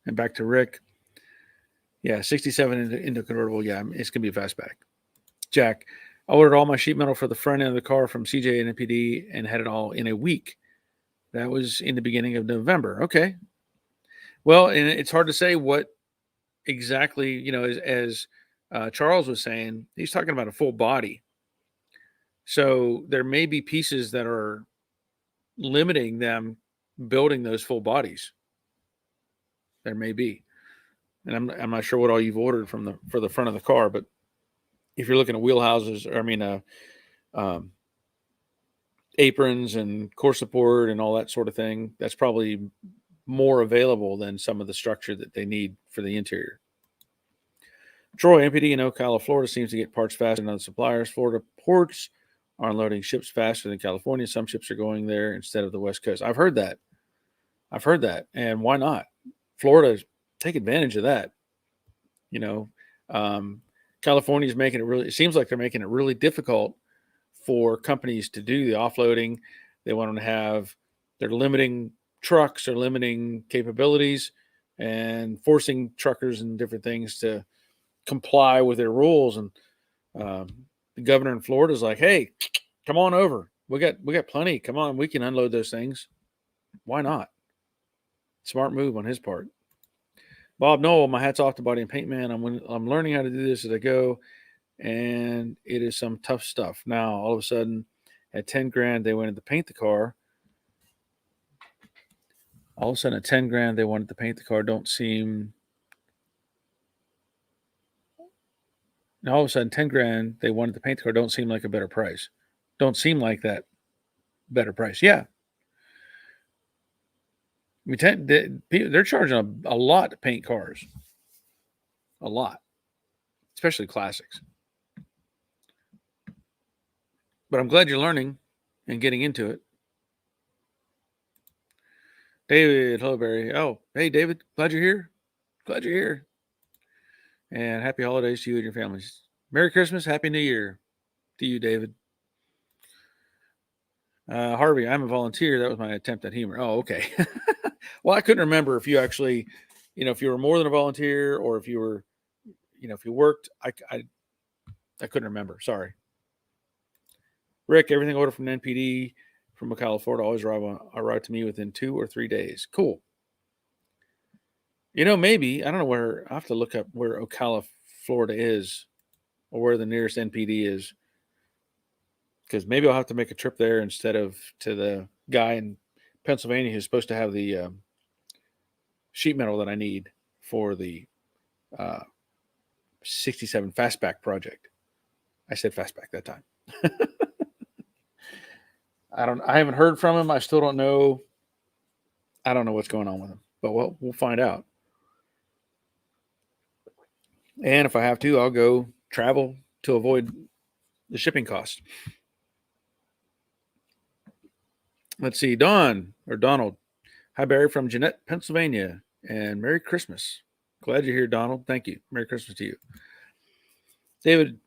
Speaker 1: And back to Rick. Yeah, 67 into convertible. Yeah, it's going to be a fastback. Jack, I ordered all my sheet metal for the front end of the car from CJ and NPD and had it all in a week. That was in the beginning of November. Okay. Well, and it's hard to say what exactly, as Charles was saying, he's talking about a full body. So there may be pieces that are limiting them building those full bodies. There may be. And I'm not sure what all you've ordered for the front of the car, but if you're looking at wheelhouses, aprons and core support and all that sort of thing, that's probably more available than some of the structure that they need for the interior. Troy, MPD in Ocala, Florida seems to get parts faster than other suppliers. Florida ports are unloading ships faster than California. Some ships are going there instead of the West Coast. I've heard that. And why not? Florida, take advantage of that. California is making it seems like they're making it really difficult for companies to do the offloading. They want them to they're limiting trucks, or limiting capabilities, and forcing truckers and different things to comply with their rules. And the governor in Florida is like, hey, come on over. We got plenty. Come on, we can unload those things. Why not? Smart move on his part. Bob Noel, my hat's off to Body and Paint Man. I'm learning how to do this as I go, and it is some tough stuff. Now, all of a sudden, at 10 grand, they wanted to paint the car. All of a sudden, at 10 grand, they wanted to paint the car. Now, all of a sudden, 10 grand, they wanted to paint the car. Don't seem like a better price. Don't seem like that better price. Yeah. I mean, they're charging a lot to paint cars. A lot. Especially classics. But I'm glad you're learning and getting into it. David, hello, Barry. Oh, hey, David. Glad you're here. And happy holidays to you and your families. Merry Christmas. Happy New Year to you, David. Harvey, I'm a volunteer. That was my attempt at humor. Oh, okay. Well, I couldn't remember if you actually, if you were more than a volunteer, or if you were, if you worked. I couldn't remember. Sorry. Rick, everything ordered from NPD from Ocala, Florida, always arrive to me within 2 or 3 days. Cool. Maybe, I don't know where, I have to look up where Ocala, Florida is, or where the nearest NPD is. Because maybe I'll have to make a trip there instead of to the guy in Pennsylvania who's supposed to have the sheet metal that I need for the 67 fastback project. I said fastback that time. I haven't heard from him. I still don't know. I don't know what's going on with him, but we'll find out. And if I have to, I'll go travel to avoid the shipping cost. Let's see. Donald. Hi, Barry from Jeanette, Pennsylvania, and Merry Christmas. Glad you're here, Donald. Thank you. Merry Christmas to you. David,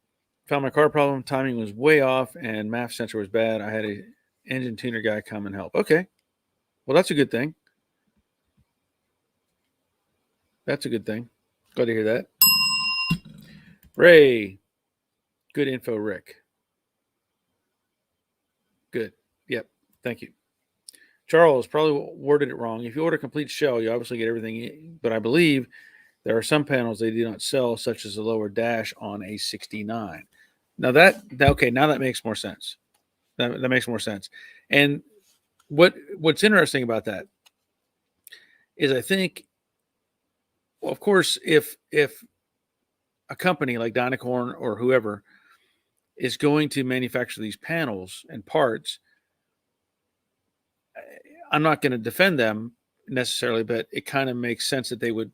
Speaker 1: found my car problem. Timing was way off, and MAF sensor was bad. I had a engine tuner guy come and help. Okay. Well, that's a good thing. Glad to hear that. Ray. Good info, Rick. Good. Yep. Thank you. Charles probably worded it wrong. If you order a complete shell, you obviously get everything, but I believe there are some panels they do not sell, such as the lower dash on a 69. Now that makes more sense. That makes more sense. And What's interesting about that is I think, well, of course, if a company like Dynacorn or whoever is going to manufacture these panels and parts, I'm not going to defend them necessarily, but it kind of makes sense that they would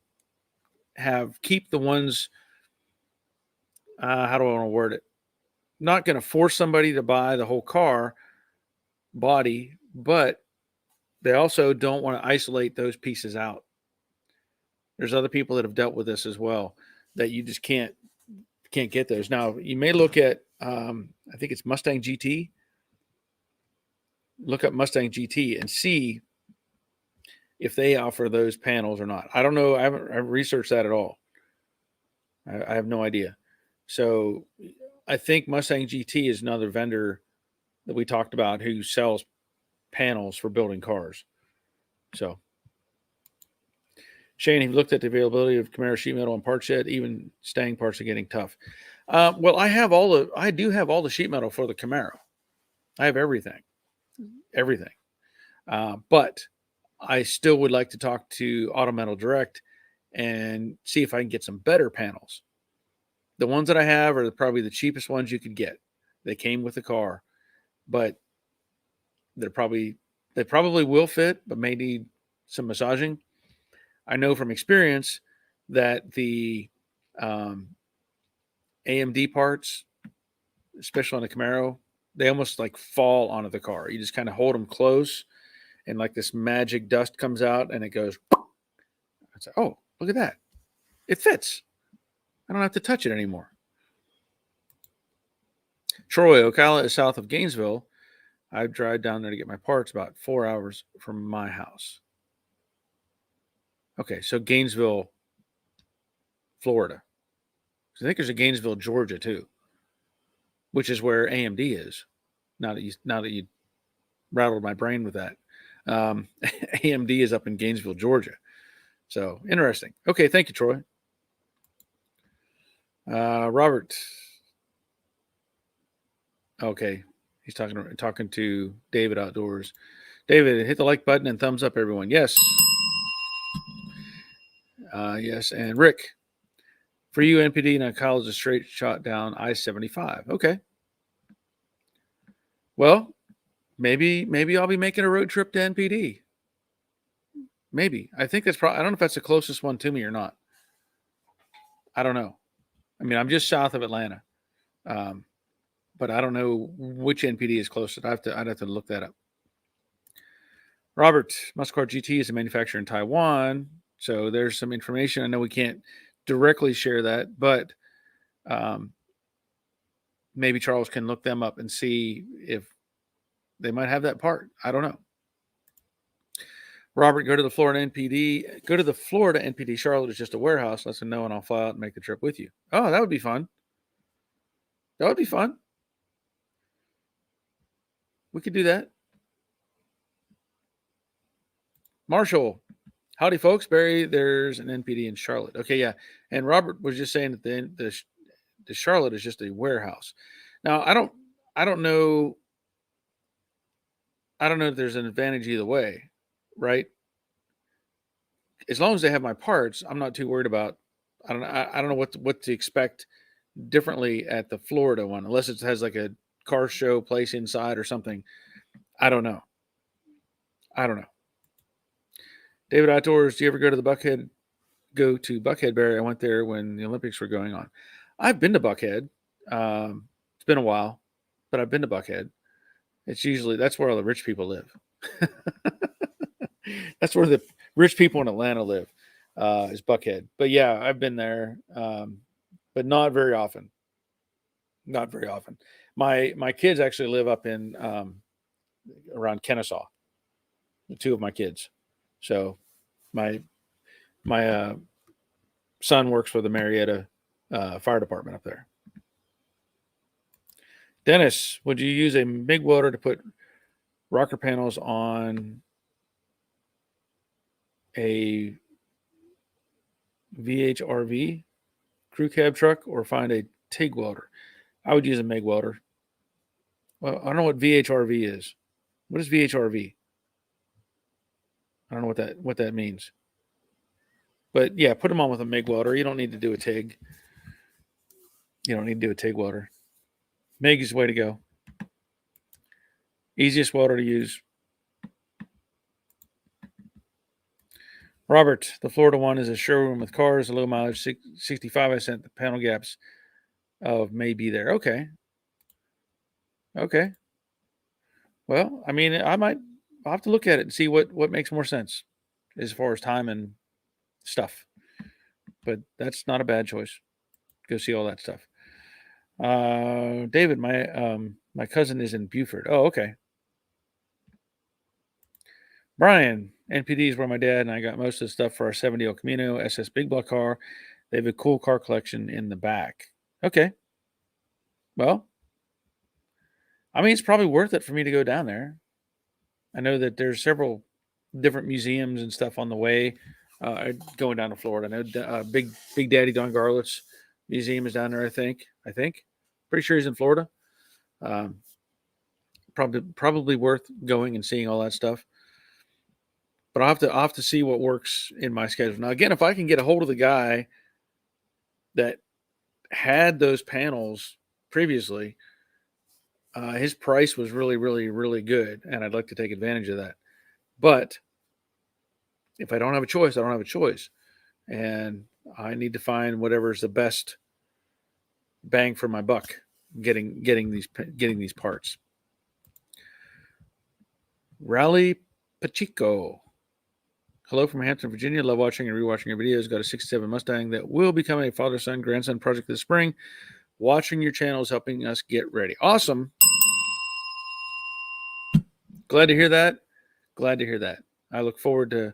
Speaker 1: keep the ones. How do I want to word it? Not going to force somebody to buy the whole car body, but they also don't want to isolate those pieces out. There's other people that have dealt with this as well, that you just can't get those. Now you may look at I think it's Mustang GT. Look up Mustang GT and see if they offer those panels or not. I don't know. I haven't researched that at all. I have no idea. So I think Mustang GT is another vendor that we talked about who sells panels for building cars. So Shane, have you looked at the availability of Camaro sheet metal and parts yet? Even staying parts are getting tough. Well, I do have all the sheet metal for the Camaro. I have everything. But I still would like to talk to Auto Metal Direct and see if I can get some better panels. The ones that I have are probably the cheapest ones you could get. They came with the car, but they probably will fit, but may need some massaging. I know from experience that the AMD parts, especially on the Camaro, they almost like fall onto the car. You just kind of hold them close, and like this magic dust comes out, and it goes. It's like, oh, look at that! It fits. I don't have to touch it anymore. Troy, Ocala is south of Gainesville. I drive down there to get my parts about 4 hours from my house. Okay, so Gainesville, Florida. I think there's a Gainesville, Georgia too, which is where AMD is. Now that you rattled my brain with that, AMD is up in Gainesville, Georgia. So interesting. Okay, thank you, Troy. Robert. Okay, he's talking to David Outdoors. David, hit the like button and thumbs up, everyone. Yes. Yes, and Rick, for you, NPD and a college a straight shot down I-75. Okay. Well, maybe I'll be making a road trip to NPD. Maybe. I think that's probably. I don't know if that's the closest one to me or not. I don't know. I mean, I'm just south of Atlanta, but I don't know which NPD is closest. I'd have to look that up. Robert, Muscle Car GT is a manufacturer in Taiwan, so there's some information. I know we can't directly share that, but maybe Charles can look them up and see if they might have that part. I don't know. Robert, go to the Florida NPD. Go to the Florida NPD. Charlotte is just a warehouse. Let them know, and I'll fly out and make the trip with you. Oh, that would be fun. That would be fun. We could do that. Marshall, howdy, folks. Barry, there's an NPD in Charlotte. Okay, yeah. And Robert was just saying that the Charlotte is just a warehouse. Now, I don't know if there's an advantage either way, right? As long as they have my parts, I'm not too worried about. I don't know what to expect differently at the Florida one, unless it has like a car show place inside or something. I don't know. David Outdoors, do you ever go to Buckhead, Barry? I went there when the Olympics were going on. I've been to Buckhead. It's been a while, but I've been to Buckhead. That's where all the rich people live. That's where the rich people in Atlanta live, is Buckhead. But yeah, I've been there, but not very often. Not very often. My kids actually live up in around Kennesaw. The two of my kids. So my son works for the Marietta fire department up there. Dennis, would you use a MIG welder to put rocker panels on a VHRV crew cab truck or find a TIG welder? I would use a MIG welder. Well, I don't know what VHRV is. What is VHRV? I don't know what that means. But yeah, put them on with a MIG welder. You don't need to do a TIG. You don't need to do a TIG welder. MIG is the way to go. Easiest welder to use. Robert, the Florida one is a showroom with cars, a low mileage 65. I sent the panel gaps of may be there. Okay. Okay. Well, I mean, I'll have to look at it and see what makes more sense as far as time and stuff. But that's not a bad choice. Go see all that stuff. David, my cousin is in Buford. Oh, okay. Brian, NPD is where my dad and I got most of the stuff for our 70 El Camino SS Big Block car. They have a cool car collection in the back. Okay. Well, I mean, it's probably worth it for me to go down there. I know that there's several different museums and stuff on the way going down to Florida. I know Big Daddy Don Garlitz Museum is down there. I think. Pretty sure he's in Florida. Probably worth going and seeing all that stuff. But I'll have to see what works in my schedule. Now, again, if I can get a hold of the guy that had those panels previously, his price was really, really, really good, and I'd like to take advantage of that. But if I don't have a choice, I don't have a choice, and I need to find whatever's the best bang for my buck. Getting these parts. Rally Pacheco. Hello from Hampton, Virginia. Love watching and rewatching your videos. Got a 67 Mustang that will become a father-son, grandson project this spring. Watching your channel is helping us get ready. Awesome. Glad to hear that. Glad to hear that. I look forward to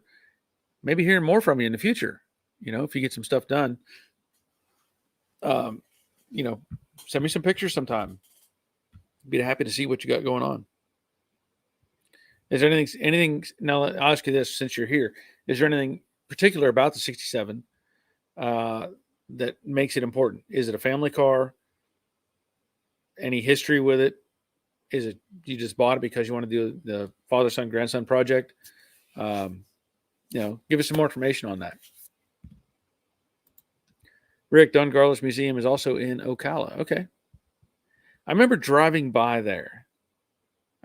Speaker 1: maybe hearing more from you in the future. You know, if you get some stuff done, you know, send me some pictures sometime. Be happy to see what you got going on. Is there anything? Now, I'll ask you this since you're here. Is there anything particular about the 67 that makes it important? Is it a family car? Any history with it? Is it you just bought it because you want to do the father, son, grandson project? You know, give us some more information on that. Rick, Don Garlis Museum is also in Ocala. Okay. I remember driving by there.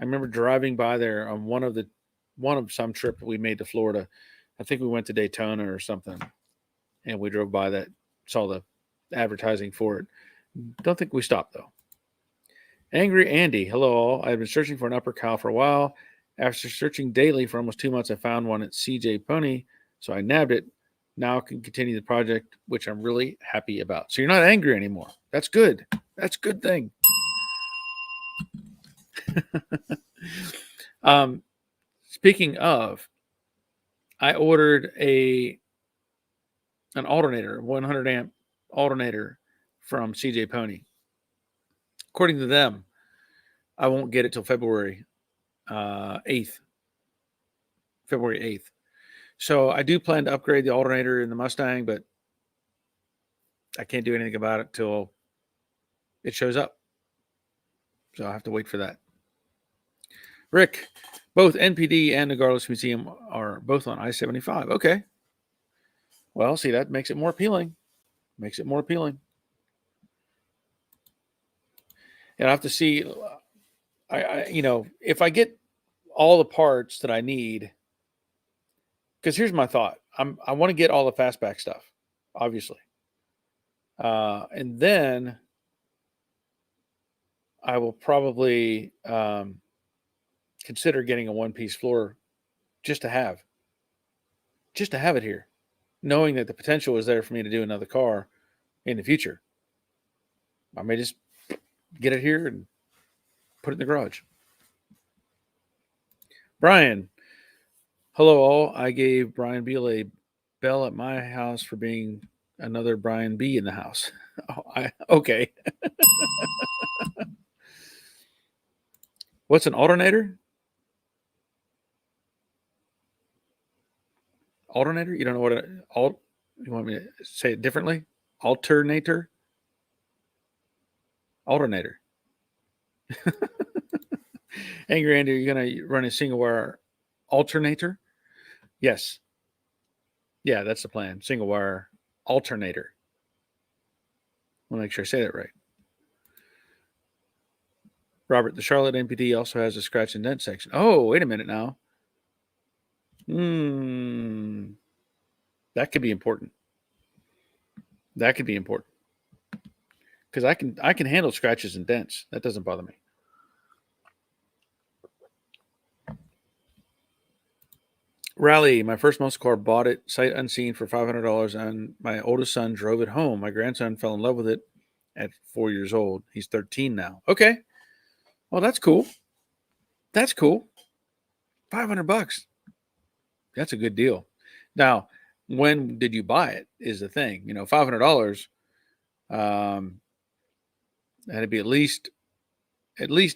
Speaker 1: On one of some trip we made to Florida. I think we went to Daytona or something, and we drove by that, saw the advertising for it. Don't think we stopped though. Angry Andy, hello all. I've been searching for an upper cow for a while. After searching daily for almost 2 months, I found one at CJ Pony, so I nabbed it. Now I can continue the project, which I'm really happy about. So you're not angry anymore. That's good. That's a good thing. Speaking of, I ordered an alternator, 100 amp alternator from CJ Pony. According to them, I won't get it till February 8th. February 8th. So I do plan to upgrade the alternator in the Mustang, but I can't do anything about it till it shows up. So I'll have to wait for that. Rick, both NPD and the Garlis Museum are both on I-75. Okay. Well, see, that makes it more appealing. And I have to see, you know, if I get all the parts that I need, because here's my thought. I want to get all the fastback stuff, obviously. And then I will probably consider getting a one-piece floor just to have it here, knowing that the potential is there for me to do another car in the future. I may just get it here and put it in the garage. Brian, hello all. I gave Brian Beal a bell at my house for being another Brian B in the house. Okay. What's an alternator? Alternator? You don't know what you want me to say it differently? Alternator? Alternator. Angry Andy, you're going to run a single wire alternator? Yes. Yeah, that's the plan. Single wire alternator. I want to make sure I say that right. Robert, the Charlotte MPD also has a scratch and dent section. Oh, wait a minute now. That could be important. That could be important because I can handle scratches and dents. That doesn't bother me. Rally, my first muscle car, bought it sight unseen for $500, and my oldest son drove it home. My grandson fell in love with it at 4 years old. He's 13 now. Okay, well that's cool. That's cool. $500. That's a good deal. Now, when did you buy it? Is the thing. $500. That'd be at least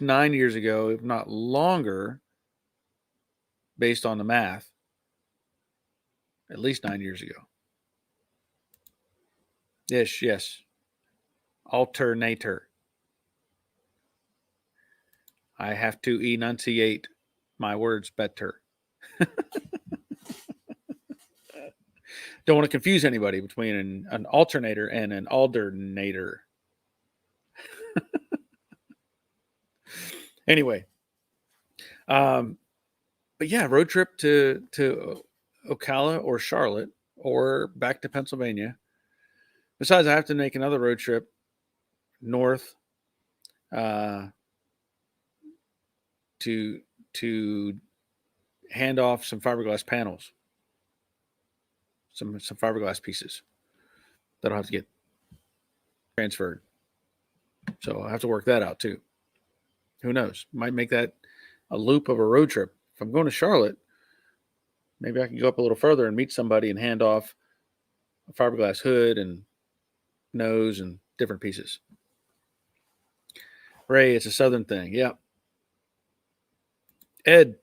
Speaker 1: 9 years ago, if not longer, based on the math. At least 9 years ago. Yes. Alternator. I have to enunciate my words better. Don't want to confuse anybody between an alternator and an alternator. Anyway, but yeah, road trip to Ocala or Charlotte or back to Pennsylvania. Besides, I have to make another road trip north to hand off some fiberglass panels, some fiberglass pieces that'll have to get transferred. So I have to work that out too. Who knows? Might make that a loop of a road trip. If I'm going to Charlotte, maybe I can go up a little further and meet somebody and hand off a fiberglass hood and nose and different pieces. Ray, it's a southern thing. Yeah. Ed,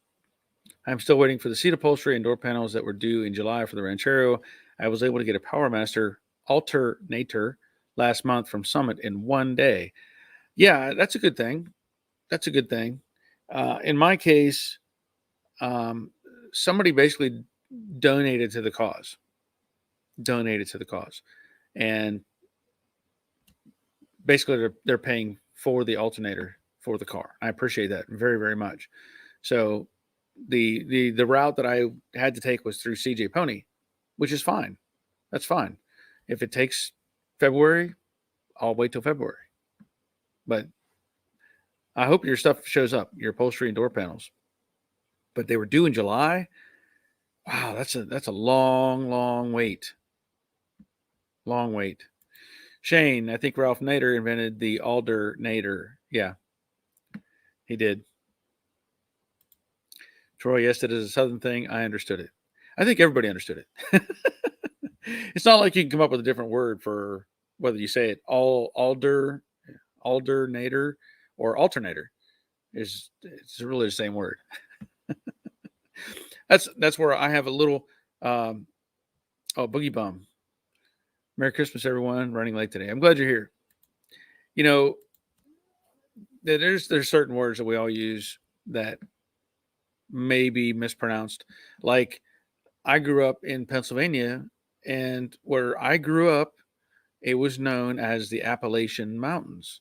Speaker 1: I'm still waiting for the seat upholstery and door panels that were due in July for the Ranchero. I was able to get a PowerMaster alternator last month from Summit in one day. Yeah, that's a good thing. That's a good thing. In my case, somebody basically donated to the cause. And basically they're paying for the alternator for the car. I appreciate that very, very much. So the route that I had to take was through CJ Pony, which is fine. That's fine. If it takes February, I'll wait till February. But I hope your stuff shows up, your upholstery and door panels. But they were due in July. Wow, that's a long wait. Long wait. Shane, I think Ralph Nader invented the alternator. Yeah, he did. Troy, yes, it is a southern thing. I understood it. I think everybody understood it. It's not like you can come up with a different word for whether you say it alternator or alternator. It's really the same word. That's where I have a little boogie bum. Merry Christmas, everyone. Running late today. I'm glad you're here. There's certain words that we all use that may be mispronounced. Like, I grew up in Pennsylvania, and where I grew up, it was known as the Appalachian Mountains.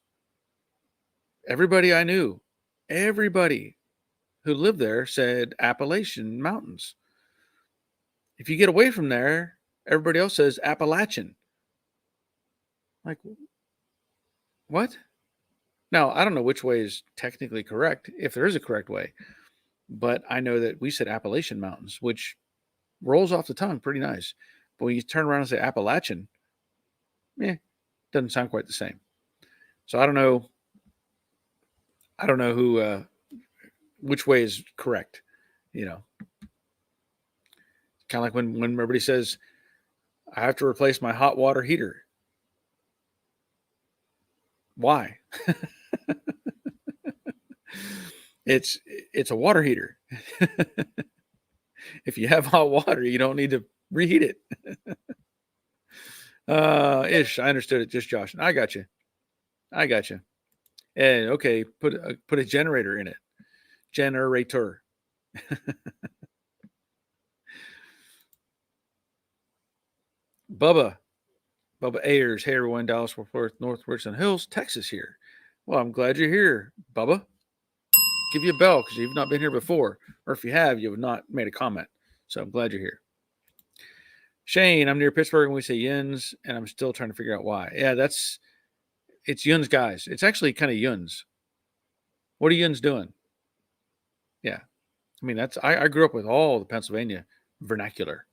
Speaker 1: Everybody I knew, everybody who lived there said Appalachian Mountains. If you get away from there, everybody else says Appalachian. Like, what? Now, I don't know which way is technically correct, if there is a correct way, but I know that we said Appalachian Mountains, which rolls off the tongue pretty nice. But when you turn around and say Appalachian, doesn't sound quite the same. So I don't know who which way is correct. Kind of like when everybody says, I have to replace my hot water heater. Why? It's a water heater. If you have hot water, you don't need to reheat it. I understood it. Just Josh. I got you. And okay, put a generator in it. Generator. Bubba Ayers. Hey, everyone, Dallas, Fort Worth, North Richland Hills, Texas here. Well, I'm glad you're here, Bubba. Give you a bell because you've not been here before. Or if you have, you have not made a comment. So I'm glad you're here. Shane, I'm near Pittsburgh and we say Yins, and I'm still trying to figure out why. Yeah, it's Yuns, guys. It's actually kind of Yuns. What are Yuns doing? Yeah. I mean, I grew up with all the Pennsylvania vernacular.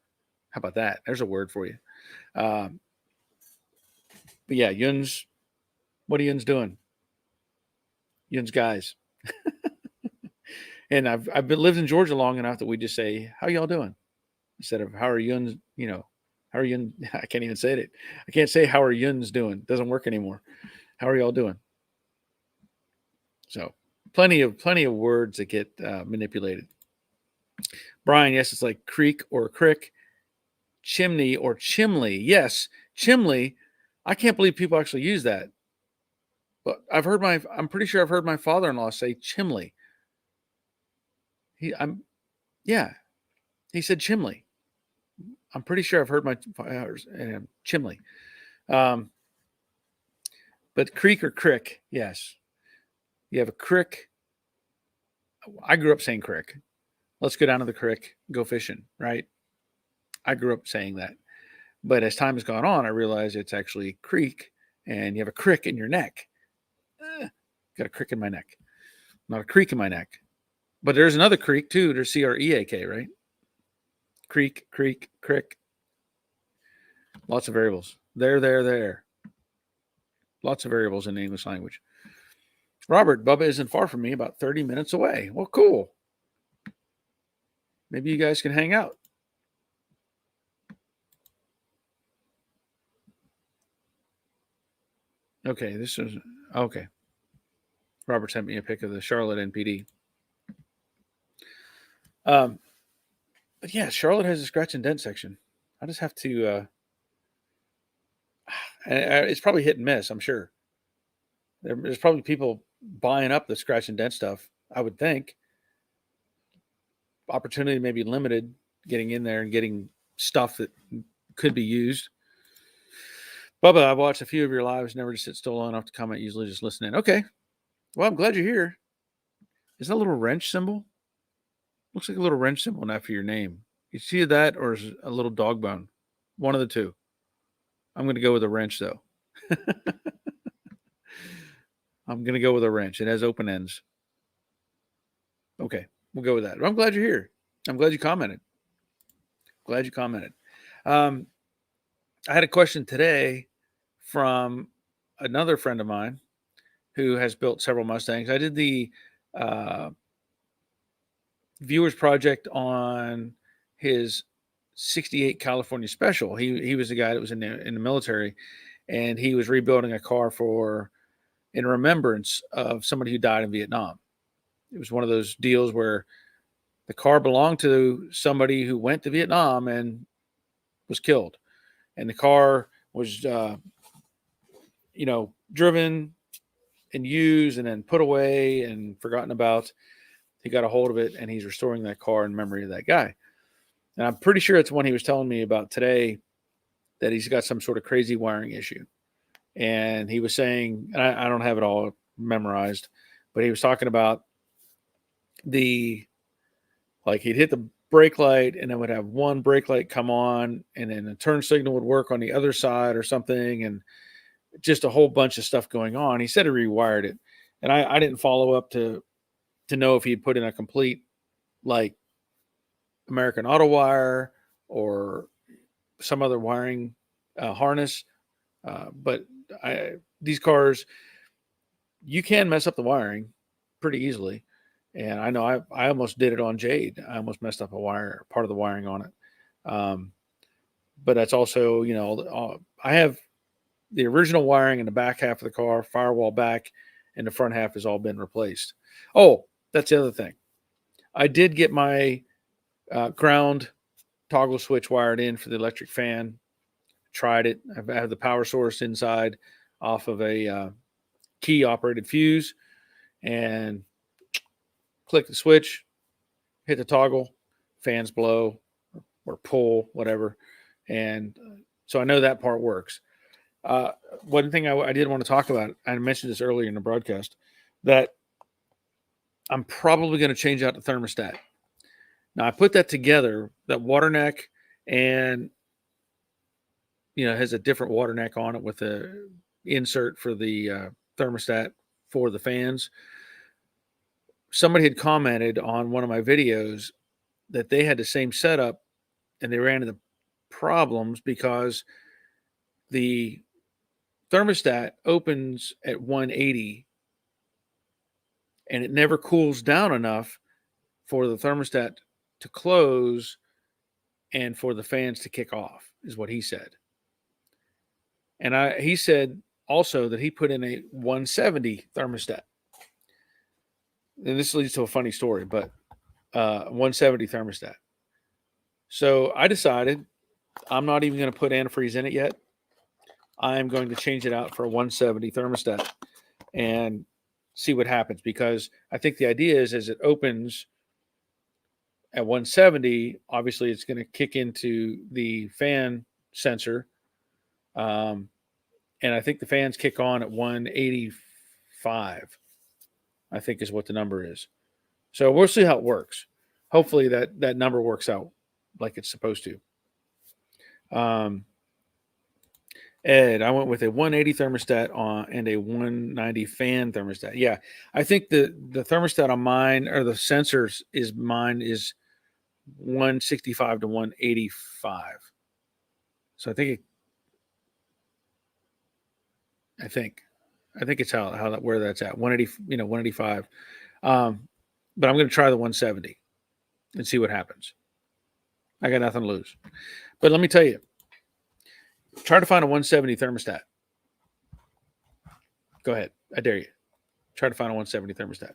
Speaker 1: How about that? There's a word for you. But yeah, Yuns, what are Yuns doing? Yuns, guys. And I've been lived in Georgia long enough that we just say, how y'all doing? Instead of how are Yuns, how are Yuns? I can't even say it. I can't say how are Yuns doing. It doesn't work anymore. How are y'all doing? So plenty of words that get manipulated. Brian, yes, it's like creek or crick, chimney or chimley. Yes, chimley. I can't believe people actually use that. But I'm pretty sure I've heard my father-in-law say chimley. He said chimley. I'm pretty sure I've heard my chimley. But creek or crick, yes. You have a crick. I grew up saying crick. Let's go down to the creek, go fishing, right? I grew up saying that. But as time has gone on, I realize it's actually creek, and you have a crick in your neck. Got a crick in my neck. Not a creek in my neck. But there's another creek, too. There's C-R-E-A-K, right? Creek, crick. Lots of variables. There. Lots of variables in the English language. Robert, Bubba isn't far from me, about 30 minutes away. Well, cool. Maybe you guys can hang out. Okay, okay. Robert sent me a pic of the Charlotte NPD. But yeah, Charlotte has a scratch and dent section. I just have to. It's probably hit and miss. I'm sure. There's probably people buying up the scratch and dent stuff. I would think. Opportunity may be limited getting in there and getting stuff that could be used. Bubba, I've watched a few of your lives. Never just sit still long enough to comment. Usually just listen in. Okay. Well, I'm glad you're here. Is that a little wrench symbol? Looks like a little wrench symbol after your name. You see that, or is it a little dog bone? One of the two. I'm going to go with a wrench, though. I'm going to go with a wrench. It has open ends. Okay, we'll go with that. But I'm glad you're here. I'm glad you commented. I had a question today from another friend of mine who has built several Mustangs. I did the viewers project on his 68 California Special. He was the guy that was in the military, and he was rebuilding a car in remembrance of somebody who died in Vietnam. It was one of those deals where the car belonged to somebody who went to Vietnam and was killed, and the car was driven and used and then put away and forgotten about. He got a hold of it, and he's restoring that car in memory of that guy. And I'm pretty sure it's one he was telling me about today, that he's got some sort of crazy wiring issue. And he was saying, and I don't have it all memorized, but he was talking about he'd hit the brake light and then would have one brake light come on, and then the turn signal would work on the other side or something, and just a whole bunch of stuff going on. He said he rewired it. And I didn't follow up to know if he'd put in a complete American Auto wire or some other wiring harness. But these cars, you can mess up the wiring pretty easily. And I know I almost did it on Jade. I almost messed up part of the wiring on it. But that's also, I have the original wiring in the back half of the car, firewall back, and the front half has all been replaced. Oh, that's the other thing. I did get my ground toggle switch wired in for the electric fan. Tried it. I have the power source inside off of a key operated fuse, and click the switch, hit the toggle, fans blow or pull, whatever. And So I know that part works. One thing I did want to talk about, I mentioned this earlier in the broadcast, that I'm probably going to change out the thermostat. Now I put that together, that water neck, and has a different water neck on it with a insert for the thermostat for the fans. Somebody had commented on one of my videos that they had the same setup and they ran into problems because the thermostat opens at 180 and it never cools down enough for the thermostat to close and for the fans to kick off, is what he said. And he said also that he put in a 170 thermostat. And this leads to a funny story, but 170 thermostat. So I decided I'm not even going to put antifreeze in it yet. I'm going to change it out for a 170 thermostat and see what happens, because I think the idea is as it opens at 170, obviously it's going to kick into the fan sensor. And I think the fans kick on at 185, I think is what the number is. So we'll see how it works. Hopefully that number works out like it's supposed to. Ed, I went with a 180 thermostat and a 190 fan thermostat. Yeah, I think the thermostat on mine, or the sensors is 165 to 185. So I think it's where that's at, 180, 185. But I'm going to try the 170 and see what happens. I got nothing to lose. But let me tell you, try to find a 170 thermostat. Go ahead. I dare you. Try to find a 170 thermostat.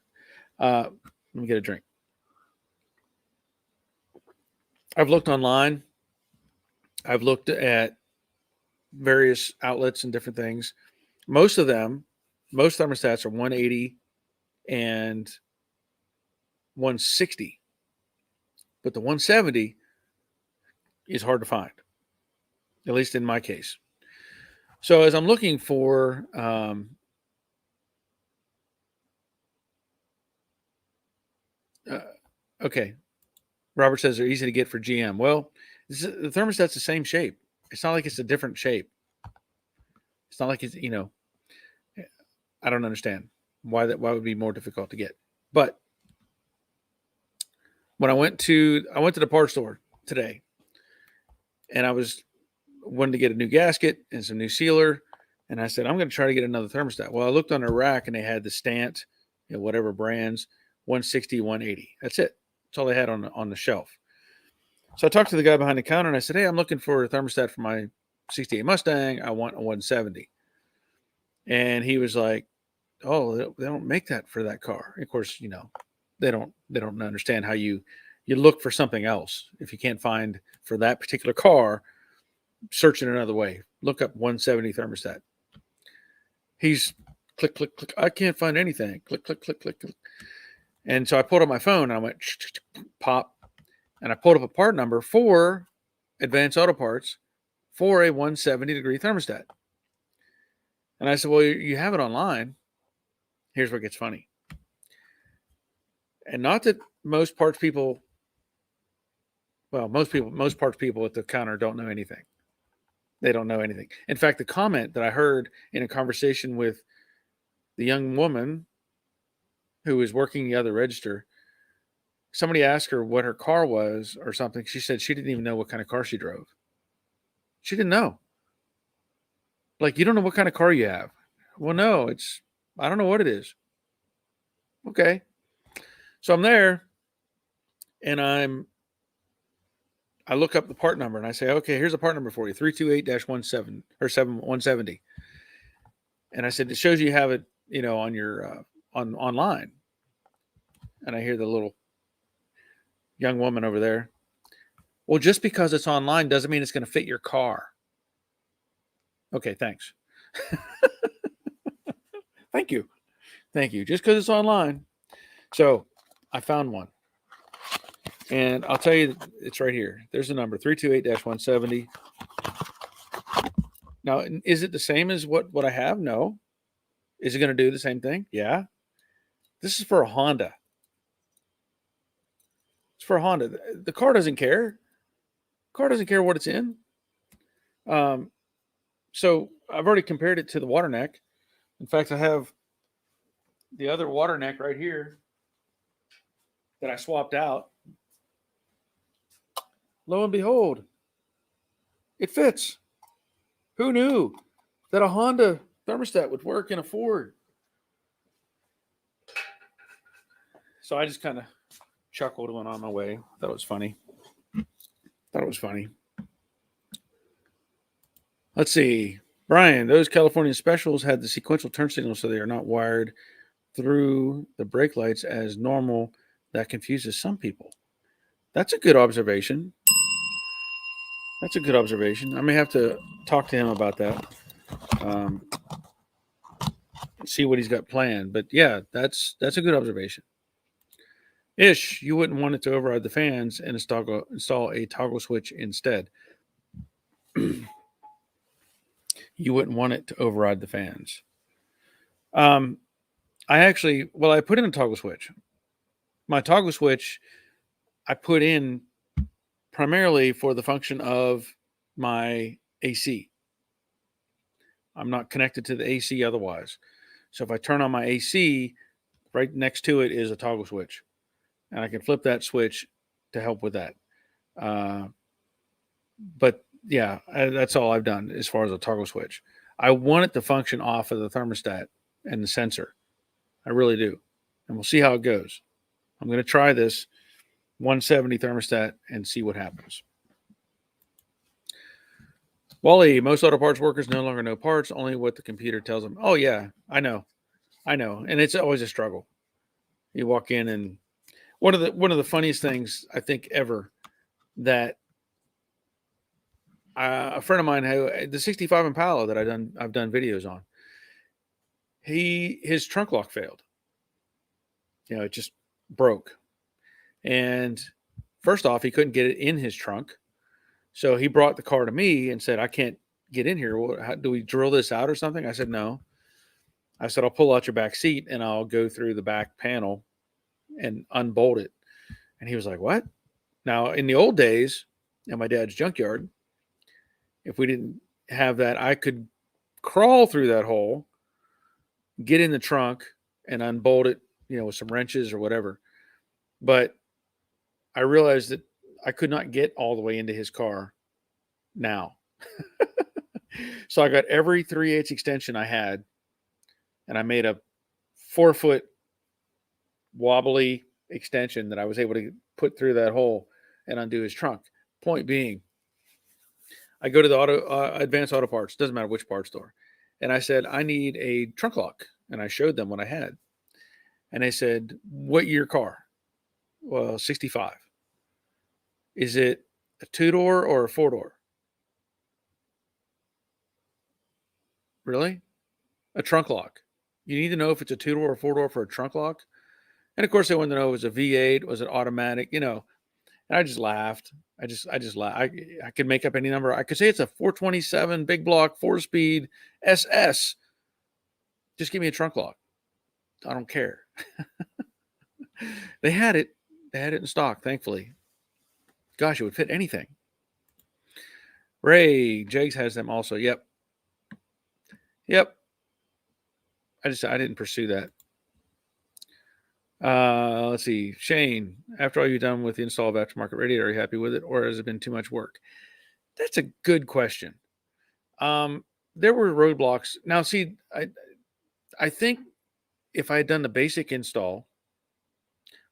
Speaker 1: Let me get a drink. I've looked online. I've looked at various outlets and different things. Most thermostats are 180 and 160. But the 170 is hard to find, at least in my case. So as I'm looking for okay, Robert says they're easy to get for GM. Well, the thermostat's the same shape. It's not like it's a different shape. It's not like it's, I don't understand why would it be more difficult to get. But when I went to the parts store today, and I wanted to get a new gasket and some new sealer, and I said, I'm going to try to get another thermostat. Well, I looked on a rack and they had the Stant, whatever brands, 160, 180. That's it. That's all they had on the shelf. So I talked to the guy behind the counter and I said, hey, I'm looking for a thermostat for my 68 Mustang. I want a 170. And he was like, oh, they don't make that for that car. Of course, they don't understand how you look for something else. If you can't find for that particular car, search it another way. Look up 170 thermostat. He's click, click, click. I can't find anything. Click, click, click, click, click. And so I pulled up my phone and I went pop, and I pulled up a part number for Advanced Auto Parts for a 170 degree thermostat. And I said, well, you have it online. Here's where it gets funny. And not that most parts people at the counter don't know anything. They don't know anything. In fact, the comment that I heard in a conversation with the young woman who was working the other register, somebody asked her what her car was or something. She said she didn't even know what kind of car she drove. She didn't know. Like, you don't know what kind of car you have. Well, no, I don't know what it is. Okay. So I'm there and I look up the part number and I say, okay, here's a part number for you, 328-17 or 170. And I said, it shows you have it, on your online. And I hear the little young woman over there. Well, just because it's online doesn't mean it's going to fit your car. Okay, thanks. Thank you. Just because it's online. So I found one. And I'll tell you, it's right here. There's a number, 328-170. Now, is it the same as what I have? No. Is it going to do the same thing? Yeah. This is for a Honda. It's for a Honda. The car doesn't care. Car doesn't care what it's in. So I've already compared it to the water neck. In fact, I have the other water neck right here that I swapped out. Lo and behold, it fits. Who knew that a Honda thermostat would work in a Ford? So I just kind of chuckled when on my way. Thought it was funny. Let's see. Brian, those California specials had the sequential turn signals, so they are not wired through the brake lights as normal. That confuses some people. That's a good observation. I may have to talk to him about that. See what he's got planned. But yeah, that's a good observation. Ish, you wouldn't want it to override the fans and install a toggle switch instead. You wouldn't want it to override the fans. I put in a toggle switch. My toggle switch, I put in primarily for the function of my AC. I'm not connected to the AC otherwise. So if I turn on my AC, right next to it is a toggle switch. And I can flip that switch to help with that. But yeah, that's all I've done as far as a toggle switch. I want it to function off of the thermostat and the sensor. I really do. And we'll see how it goes. I'm going to try this 170 thermostat and see what happens. Wally, most auto parts workers no longer know parts, only what the computer tells them. Oh, yeah, I know. And it's always a struggle. You walk in and one of the funniest things I think ever that a friend of mine who the 65 Impala that I've done videos on, his trunk lock failed. It just broke. And first off, he couldn't get it in his trunk. So he brought the car to me and said, I can't get in here. Do we drill this out or something? I said, no. I said, I'll pull out your back seat and I'll go through the back panel and unbolt it. And he was like, what? Now, in the old days, at my dad's junkyard, if we didn't have that, I could crawl through that hole, get in the trunk and unbolt it, with some wrenches or whatever. But I realized that I could not get all the way into his car now. So I got every 3/8 extension I had, and I made a 4-foot wobbly extension that I was able to put through that hole and undo his trunk. Point being, I go to the Advanced Auto Parts, doesn't matter which part store, and I said, I need a trunk lock, and I showed them what I had. And they said, what year car? Well, 65. Is it a 2-door or a 4-door? Really? A trunk lock. You need to know if it's a 2-door or 4-door for a trunk lock? And of course, they wanted to know, was it V8? Was it automatic? And I just laughed. I just laughed. I could make up any number. I could say it's a 427 big block, 4-speed SS. Just give me a trunk lock. I don't care. They had it. They had it in stock, thankfully. Gosh, it would fit anything. Ray, Jags has them also. Yep. I didn't pursue that. Let's see. Shane, after all you've done with the install of aftermarket radiator, are you happy with it, or has it been too much work? That's a good question. There were roadblocks. Now, see, I think if I had done the basic install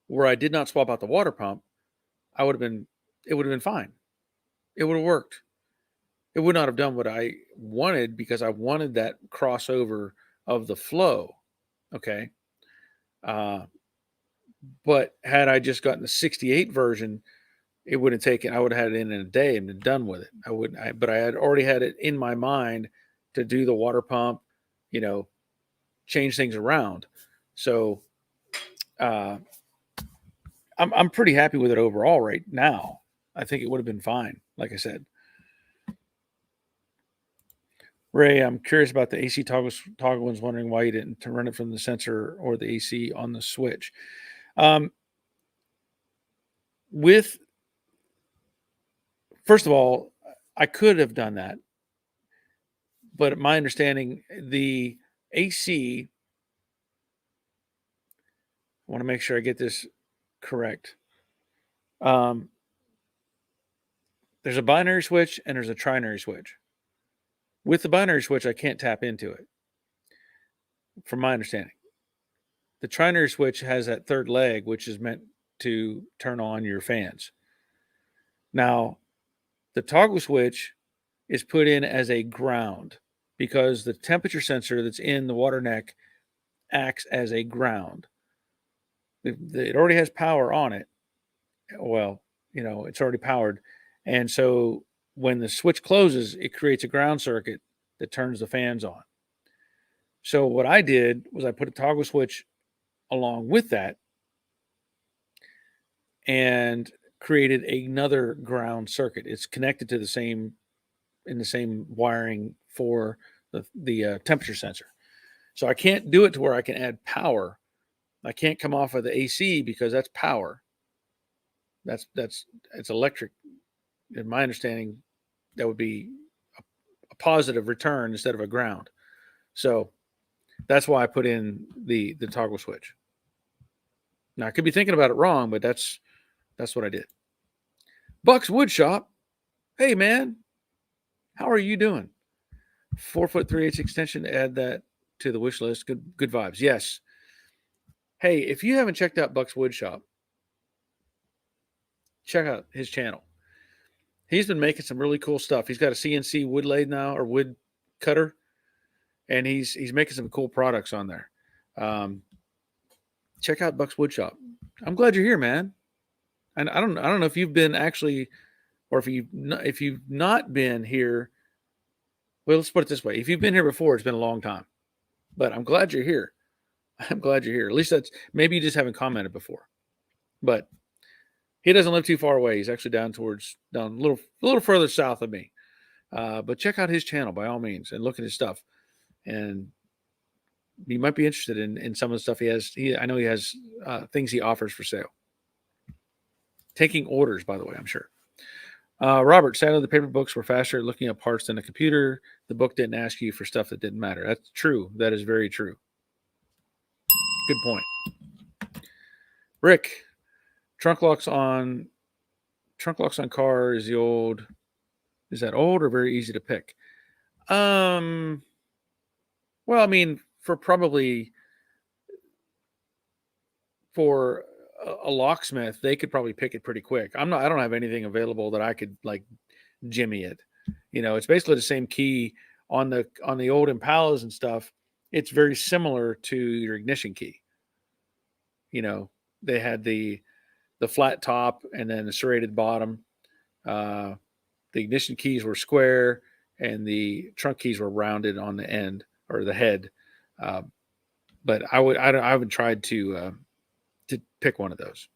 Speaker 1: where I did not swap out the water pump, it would have been fine. It would have worked. It would not have done what I wanted because I wanted that crossover of the flow. Okay. But had I just gotten the 68 version, it would have taken, I would have had it in a day and been done with it. But I had already had it in my mind to do the water pump, change things around. So, I'm pretty happy with it overall right now. I think it would have been fine. Like I said, Ray, I'm curious about the AC toggle ones, wondering why you didn't run it from the sensor or the AC on the switch. With First of all, I could have done that, but my understanding, the AC, I want to make sure I get this correct. There's a binary switch and there's a trinary switch. With the binary switch, I can't tap into it, from my understanding. The trinary switch has that third leg, which is meant to turn on your fans. Now, the toggle switch is put in as a ground because the temperature sensor that's in the water neck acts as a ground. It already has power on it. Well, it's already powered. And so when the switch closes, it creates a ground circuit that turns the fans on. So what I did was I put a toggle switch along with that and created another ground circuit. It's connected to the same wiring for the temperature sensor. So I can't do it to where I can add power. I can't come off of the AC because that's power. It's electric. In my understanding, that would be a positive return instead of a ground. So that's why I put in the toggle switch. Now I could be thinking about it wrong, but that's what I did. Buck's Wood Shop. Hey man, how are you doing? 4'3" extension. Add that to the wish list. Good vibes. Yes. Hey, if you haven't checked out Buck's Wood Shop, check out his channel. He's been making some really cool stuff. He's got a CNC wood lathe now, or wood cutter, and he's making some cool products on there. Check out Buck's Wood Shop. I'm glad you're here, man. And I don't know if you've been actually, or if you've not been here. Well, let's put it this way: if you've been here before, it's been a long time. But I'm glad you're here. I'm glad you're here. At least maybe you just haven't commented before. But he doesn't live too far away. He's actually down a little further south of me. But check out his channel by all means and look at his stuff. And you might be interested in some of the stuff he has. I know he has things he offers for sale. Taking orders, by the way, I'm sure. Robert, sadly, the paper books were faster at looking up parts than a computer. The book didn't ask you for stuff that didn't matter. That's true. That is very true. Good point. Rick, trunk locks on cars is that old or very easy to pick? Well, I mean, for a locksmith, they could probably pick it pretty quick. I don't have anything available that I could like jimmy it. It's basically the same key on the old Impalas and stuff. It's very similar to your ignition key. They had the flat top and then the serrated bottom. The ignition keys were square and the trunk keys were rounded on the end or the head. But I haven't tried to pick one of those.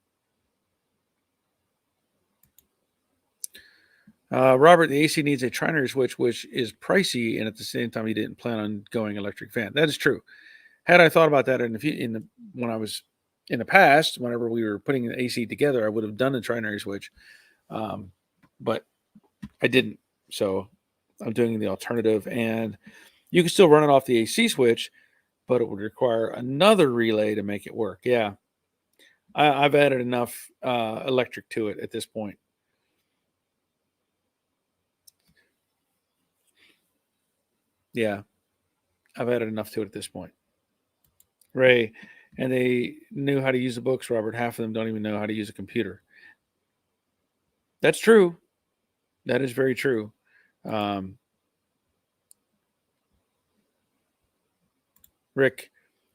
Speaker 1: Robert, the AC needs a trinary switch, which is pricey, and at the same time, he didn't plan on going electric fan. That is true. Had I thought about that when I was in the past, whenever we were putting the AC together, I would have done a trinary switch, but I didn't. So I'm doing the alternative, and you can still run it off the AC switch, but it would require another relay to make it work. Yeah, I've added enough electric to it at this point. Yeah, I've added enough to it at this point. Ray, and they knew how to use the books, Robert. Half of them don't even know how to use a computer. That's true. That is very true. Rick,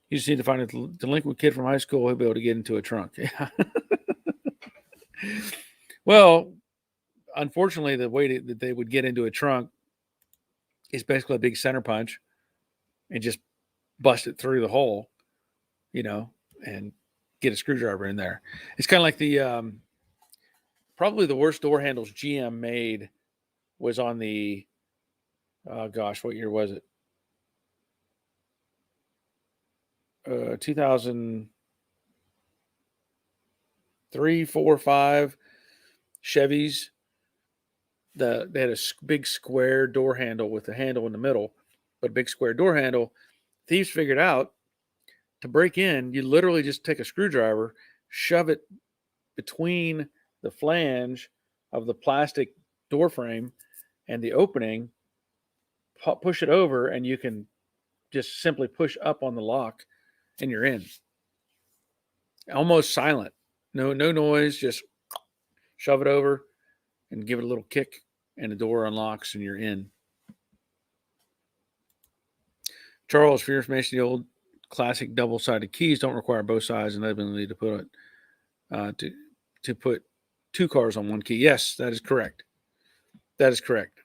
Speaker 1: you just need to find a delinquent kid from high school. He'll be able to get into a trunk. Well, unfortunately, the way that they would get into a trunk is basically a big center punch and just bust it through the hole, and get a screwdriver in there. It's kind of like the probably the worst door handles GM made was on the Gosh, what year was it? 2003, 4, 5 Chevys. They had a big square door handle with a handle in the middle, but a big square door handle. Thieves figured out to break in, you literally just take a screwdriver, shove it between the flange of the plastic door frame and the opening, push it over, and you can just simply push up on the lock, and you're in. Almost silent, no noise, just shove it over and give it a little kick, and the door unlocks, and you're in. Charles, for your information, the old classic double-sided keys don't require both sides and the ability to put to put two cars on one key. Yes, that is correct. That is correct.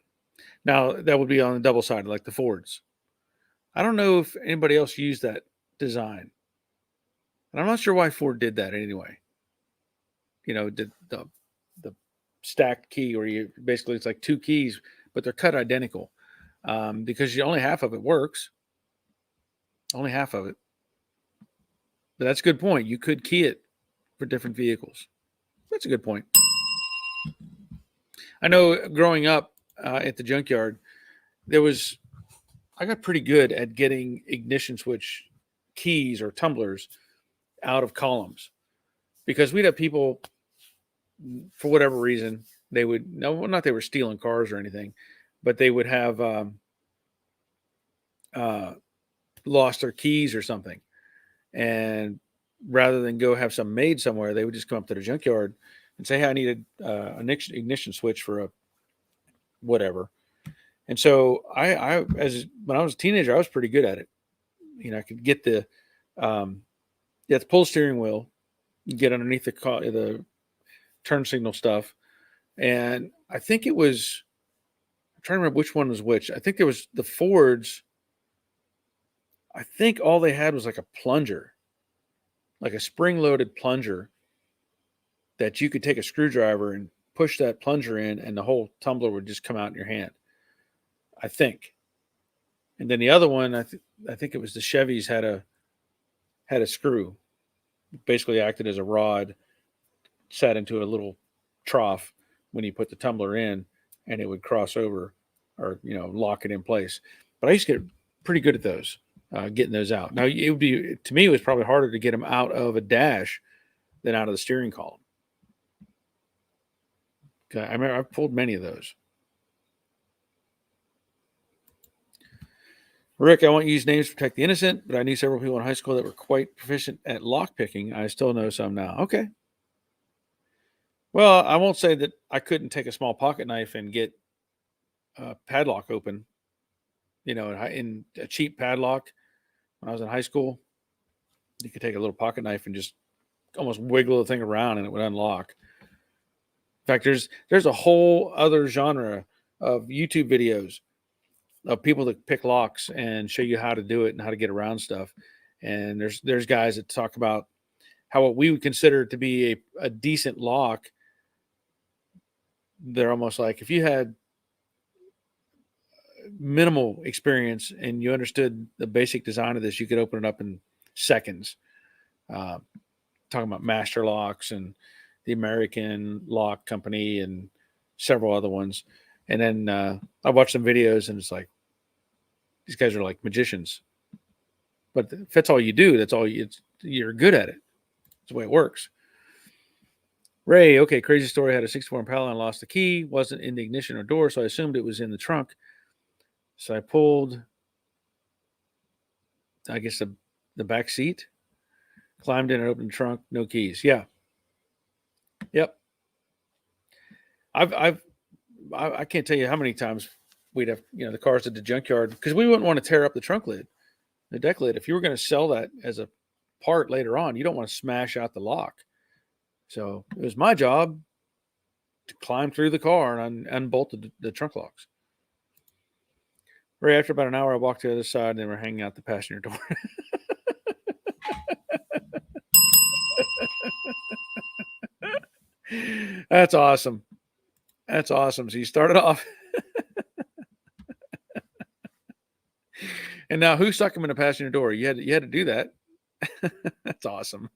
Speaker 1: Now that would be on the double-sided, like the Fords. I don't know if anybody else used that design, and I'm not sure why Ford did that anyway. You know, the stacked key, where you basically it's like two keys, but they're cut identical, because only half of it works. Only half of it. But that's a good point. You could key it for different vehicles. That's a good point. I know growing up at the junkyard, I got pretty good at getting ignition switch keys or tumblers out of columns, because we'd have people, for whatever reason, they would, no, not they were stealing cars or anything, but they would have lost their keys or something. And rather than go have some made somewhere, they would just come up to the junkyard and say, hey, I needed an ignition switch for a whatever. And so when I was a teenager, I was pretty good at it. You know, I could get you have to pull the steering wheel, get underneath the turn signal stuff. And I think I'm trying to remember which one was which. I think there was the Fords. I think all they had was like a plunger, like a spring-loaded plunger that you could take a screwdriver and push that plunger in, and the whole tumbler would just come out in your hand, I think. And then the other one, I think it was the Chevys, had a screw, basically acted as a rod, sat into a little trough when you put the tumbler in, and it would cross over, or lock it in place. But I used to get pretty good at those, getting those out. Now, it would be, to me, it was probably harder to get them out of a dash than out of the steering column. I remember I've pulled many of those. Rick, I won't use names to protect the innocent, but I knew several people in high school that were quite proficient at lock picking. I still know some now. Okay. Well, I won't say that I couldn't take a small pocket knife and get a padlock open, in a cheap padlock when I was in high school. You could take a little pocket knife and just almost wiggle the thing around and it would unlock. In fact, there's a whole other genre of YouTube videos of people that pick locks and show you how to do it and how to get around stuff. And there's guys that talk about how what we would consider to be a decent lock, they're almost like, if you had minimal experience and you understood the basic design of this, you could open it up in seconds. Talking about Master Locks and the American Lock Company and several other ones. And then I watched some videos, and it's like, these guys are like magicians. But if that's all you do, you're good at it. That's the way it works. Ray, okay, crazy story. I had a 64 Impala and lost the key. Wasn't in the ignition or door, so I assumed it was in the trunk. So I pulled, I guess, the back seat, climbed in and opened the trunk, no keys. Yeah. Yep. I can't tell you how many times we'd have, the cars at the junkyard, because we wouldn't want to tear up the trunk lid, the deck lid. If you were going to sell that as a part later on, you don't want to smash out the lock. So it was my job to climb through the car and unbolt the trunk locks. Right after about an hour, I walked to the other side, and they were hanging out the passenger door. That's awesome. That's awesome. So you started off. And now who stuck him in the passenger door? You had to do that. That's awesome.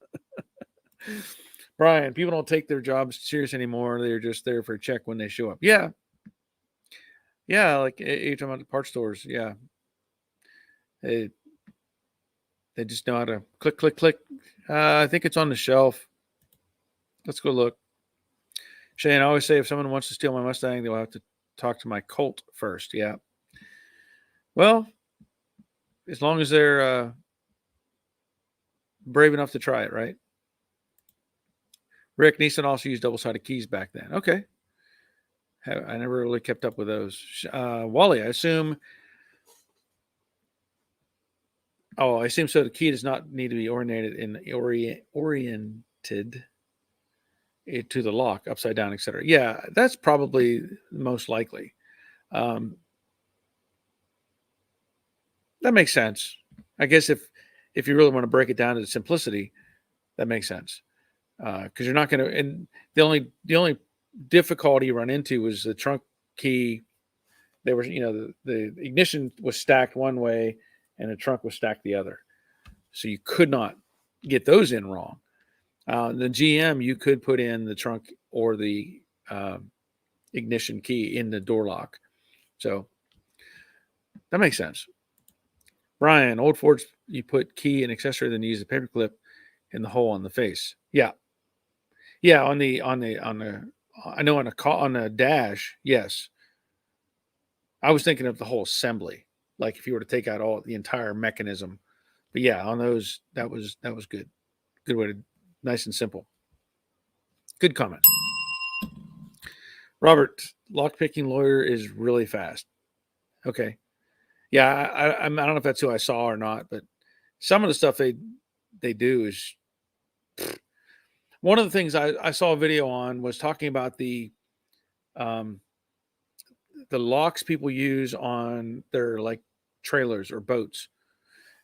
Speaker 1: Brian, people don't take their jobs serious anymore. They're just there for a check when they show up. Yeah. Yeah, like you're talking about the parts stores. Yeah. They just know how to click, click, click. I think it's on the shelf. Let's go look. Shane, I always say if someone wants to steal my Mustang, they'll have to talk to my Colt first. Yeah. Well, as long as they're brave enough to try it, right? Rick Neeson also used double-sided keys back then. Okay. I never really kept up with those. Wally, I assume. Oh, I assume so. The key does not need to be oriented to the lock, upside down, etc. Yeah, that's probably most likely. That makes sense. I guess if you really want to break it down to simplicity, that makes sense. Because you're not going to. And the only difficulty you run into was the trunk key. There was, the ignition was stacked one way, and the trunk was stacked the other, so you could not get those in wrong. The GM, you could put in the trunk or the ignition key in the door lock, so that makes sense. Brian, old Fords, you put key and accessory, then you use the paper clip in the hole on the face. Yeah, on the I know on a dash, yes. I was thinking of the whole assembly, like if you were to take out the entire mechanism. But yeah, on those, that was good. Good way to, nice and simple. Good comment. Robert, lockpicking lawyer is really fast. Okay. Yeah, I don't know if that's who I saw or not, but some of the stuff they do is one of the things I saw a video on was talking about the locks people use on their like trailers or boats,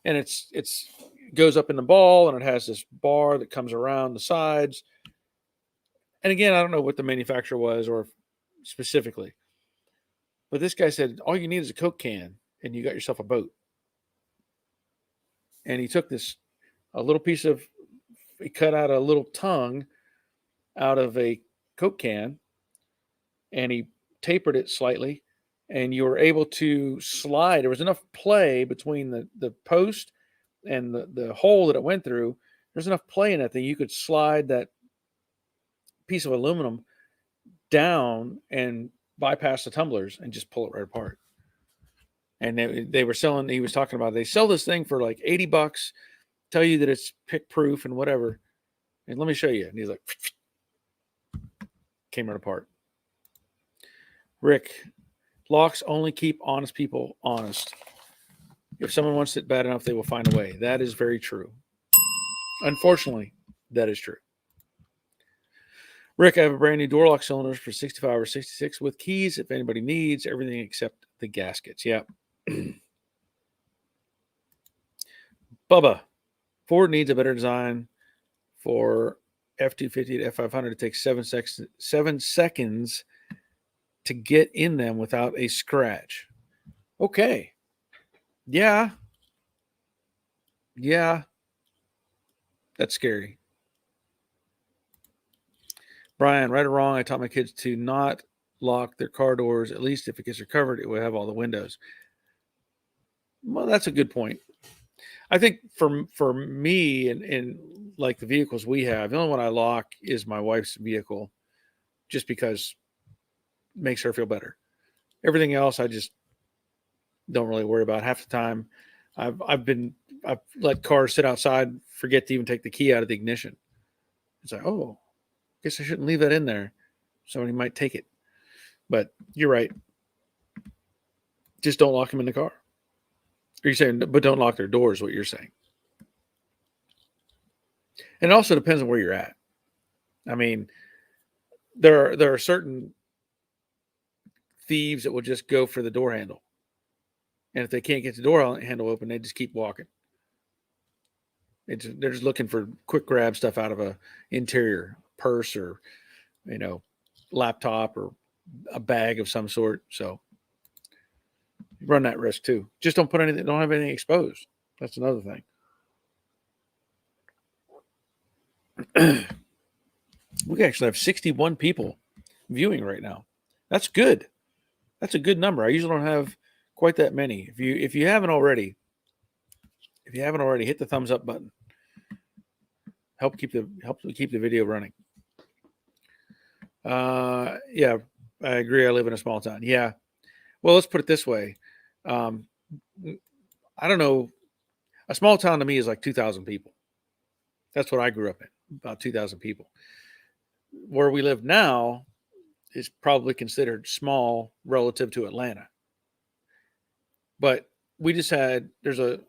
Speaker 1: and it's goes up in the ball and it has this bar that comes around the sides. And again, I don't know what the manufacturer was or specifically, but this guy said all you need is a Coke can and you got yourself a boat. And he took he cut out a little tongue out of a Coke can and he tapered it slightly, and you were able to slide. There was enough play between the post and the hole that it went through. There's enough play in that thing. You could slide that piece of aluminum down and bypass the tumblers and just pull it right apart. And they were selling, he was talking about, they sell this thing for like $80, tell you that it's pick proof and whatever. And let me show you. And he's like, came right apart. Rick, locks only keep honest people honest. If someone wants it bad enough, they will find a way. That is very true. Unfortunately, that is true. Rick, I have a brand new door lock cylinders for 65 or 66 with keys if anybody needs, everything except the gaskets. Yeah. Bubba, Ford needs a better design for F-250 to F-500 to take 7 seconds to get in them without a scratch. Okay. Yeah. That's scary. Brian, right or wrong, I taught my kids to not lock their car doors. At least if it gets recovered, it will have all the windows. Well, that's a good point. I think for me and like the vehicles we have, the only one I lock is my wife's vehicle, just because it makes her feel better. Everything else, I just don't really worry about. Half the time, I've let cars sit outside, forget to even take the key out of the ignition. It's like, oh, guess I shouldn't leave that in there. Somebody might take it. But you're right. Just don't lock them in the car. Are you saying, but don't lock their doors, what you're saying? And it also depends on where you're at. I mean, there are certain thieves that will just go for the door handle. And if they can't get the door handle open, they just keep walking. They're just looking for quick grab stuff out of a interior purse or, laptop or a bag of some sort. So, You run that risk too. Just don't put anything, don't have anything exposed. That's another thing. We actually have 61 people viewing right now. That's good. That's a good number. I usually don't have quite that many. If you haven't already, hit the thumbs up button. Help keep the video running. Yeah, I agree. I live in a small town. Yeah. Well, let's put it this way. I don't know. A small town to me is like 2,000 people. That's what I grew up in, about 2,000 people. Where we live now is probably considered small relative to Atlanta. But we just had,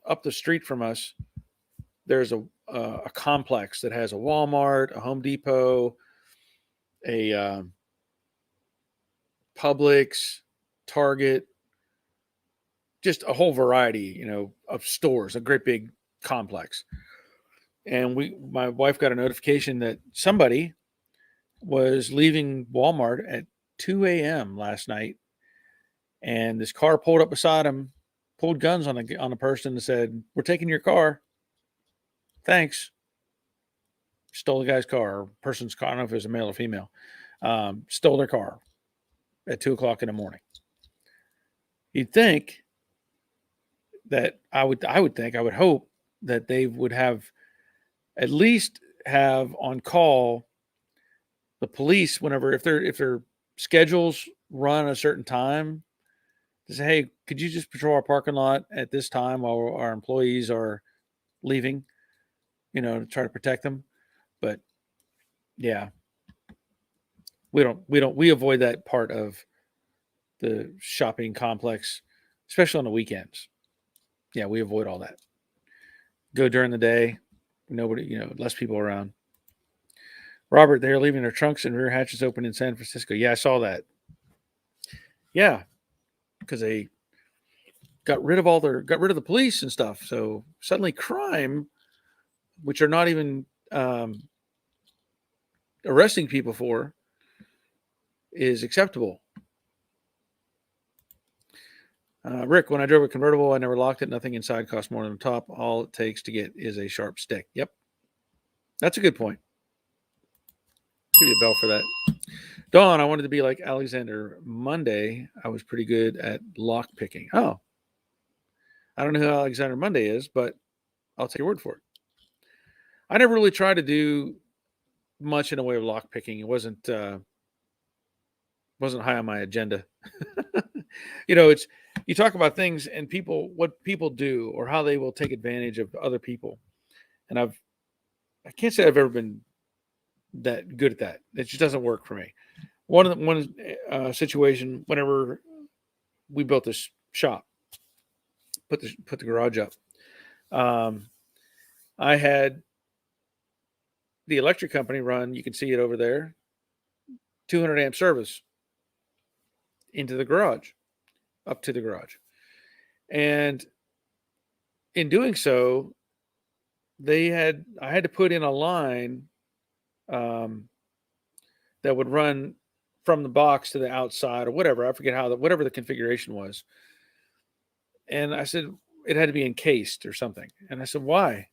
Speaker 1: up the street from us, there's a complex that has a Walmart, a Home Depot, a Publix, Target, just a whole variety, of stores, a great big complex. And my wife got a notification that somebody was leaving Walmart at 2 a.m. last night, and this car pulled up beside him, pulled guns on a person, and said, "We're taking your car. Thanks." Stole the guy's car, or person's car. I don't know if it was a male or female. Stole their car at 2:00 in the morning. You'd think that I would hope that they would at least have on call the police whenever, if their schedules run a certain time, to say, "Hey, could you just patrol our parking lot at this time while our employees are leaving?" To try to protect them. But yeah, we avoid that part of the shopping complex, especially on the weekends. Yeah, we avoid all that. Go during the day, nobody, less people around. Robert, they're leaving their trunks and rear hatches open in San Francisco. Yeah, I saw that. Yeah, because they got rid of the police and stuff. So suddenly crime, which are not even arresting people for, is acceptable. Rick, when I drove a convertible, I never locked it. Nothing inside cost more than the top. All it takes to get is a sharp stick. Yep. That's a good point. Give you a bell for that. Dawn, I wanted to be like Alexander. Monday, I was pretty good at lock picking. Oh. I don't know who Alexander Monday is, but I'll take your word for it. I never really tried to do much in the way of lock picking. It wasn't high on my agenda. It's, you talk about things and what people do or how they will take advantage of other people. And I can't say I've ever been that good at that. It just doesn't work for me. One situation, whenever we built this shop, put the garage up, I had the electric company run, you can see it over there, 200 amp service into the garage, up to the garage. And in doing so, I had to put in a line that would run from the box to the outside or whatever. I forget whatever the configuration was. And I said, it had to be encased or something. And I said, why?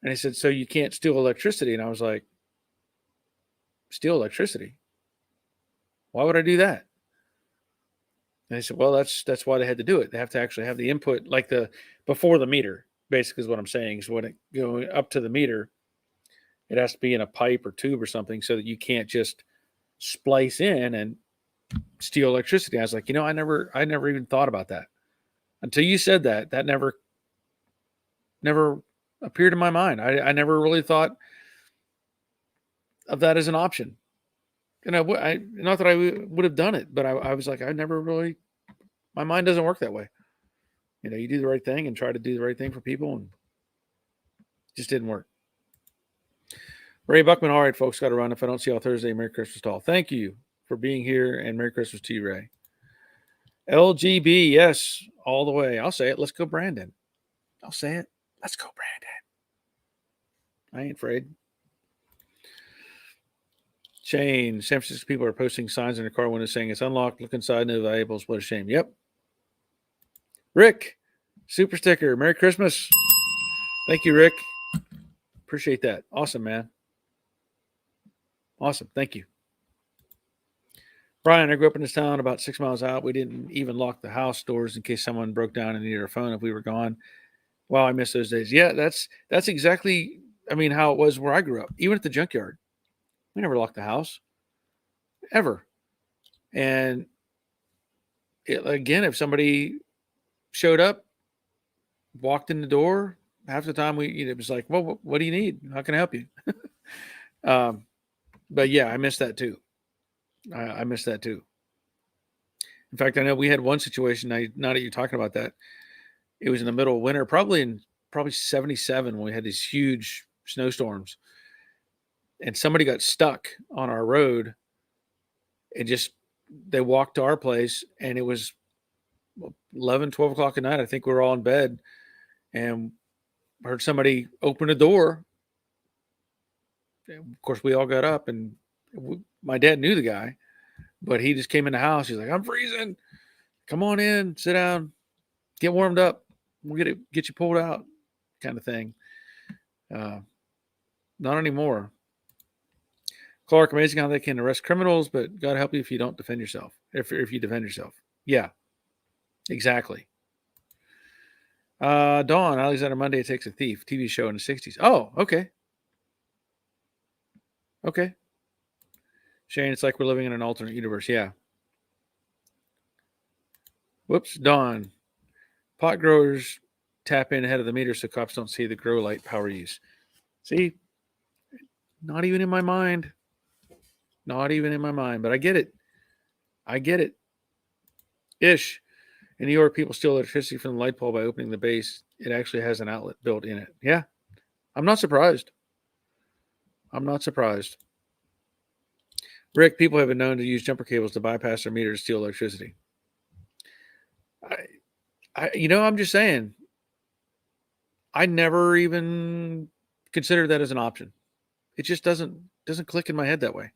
Speaker 1: And he said, so you can't steal electricity. And I was like, steal electricity? Why would I do that? And they said, well, that's why they had to do it. They have to actually have the input, like before the meter, basically is what I'm saying. Is when it going up to the meter, it has to be in a pipe or tube or something so that you can't just splice in and steal electricity. I was like, I never even thought about that until you said that. That never appeared in my mind. I never really thought of that as an option. And I not that I would have done it, but I was like, my mind doesn't work that way. You do the right thing and try to do the right thing for people, and it just didn't work. Ray Buckman, all right, folks, got to run. If I don't see you all Thursday, Merry Christmas to all. Thank you for being here, and Merry Christmas to you, Ray. LGB, yes, all the way. I'll say it. Let's go, Brandon. I'll say it. Let's go, Brandon. I ain't afraid. Shane, San Francisco people are posting signs in their car windows saying it's unlocked. Look inside, no valuables. What a shame. Yep. Rick, super sticker. Merry Christmas. Thank you, Rick. Appreciate that. Awesome, man. Awesome. Thank you. Brian, I grew up in this town about 6 miles out. We didn't even lock the house doors in case someone broke down and needed our phone if we were gone. Wow, I miss those days. Yeah, that's exactly, I mean, how it was where I grew up. Even at the junkyard, we never locked the house ever. And again, if somebody showed up, walked in the door, half the time it was like, well, what do you need? How can I help you? But yeah, I miss that too. I miss that too. In fact, I know we had one situation. Now that you're talking about that, it was in the middle of winter, probably 77 when we had these huge snowstorms, and somebody got stuck on our road, and just they walked to our place, and it was 11, 12 o'clock at night. I think we were all in bed, and heard somebody open a door. Of course, we all got up, and my dad knew the guy, but he just came in the house. He's like, "I'm freezing. Come on in, sit down, get warmed up. We'll get you pulled out," kind of thing. Not anymore. Clark, amazing how they can arrest criminals, but God help you if you don't defend yourself. If you defend yourself, yeah, exactly. Dawn, Alexander Monday takes a thief. TV show in the '60s. Oh, okay. Okay. Shane, it's like we're living in an alternate universe. Yeah. Whoops, Dawn. Pot growers tap in ahead of the meter so cops don't see the grow light power use. See, not even in my mind. Not even in my mind, but I get it. I get it. Ish. In New York, people steal electricity from the light pole by opening the base. It actually has an outlet built in it. Yeah. I'm not surprised. I'm not surprised. Rick, people have been known to use jumper cables to bypass their meter to steal electricity. I'm just saying, I never even considered that as an option. It just doesn't click in my head that way.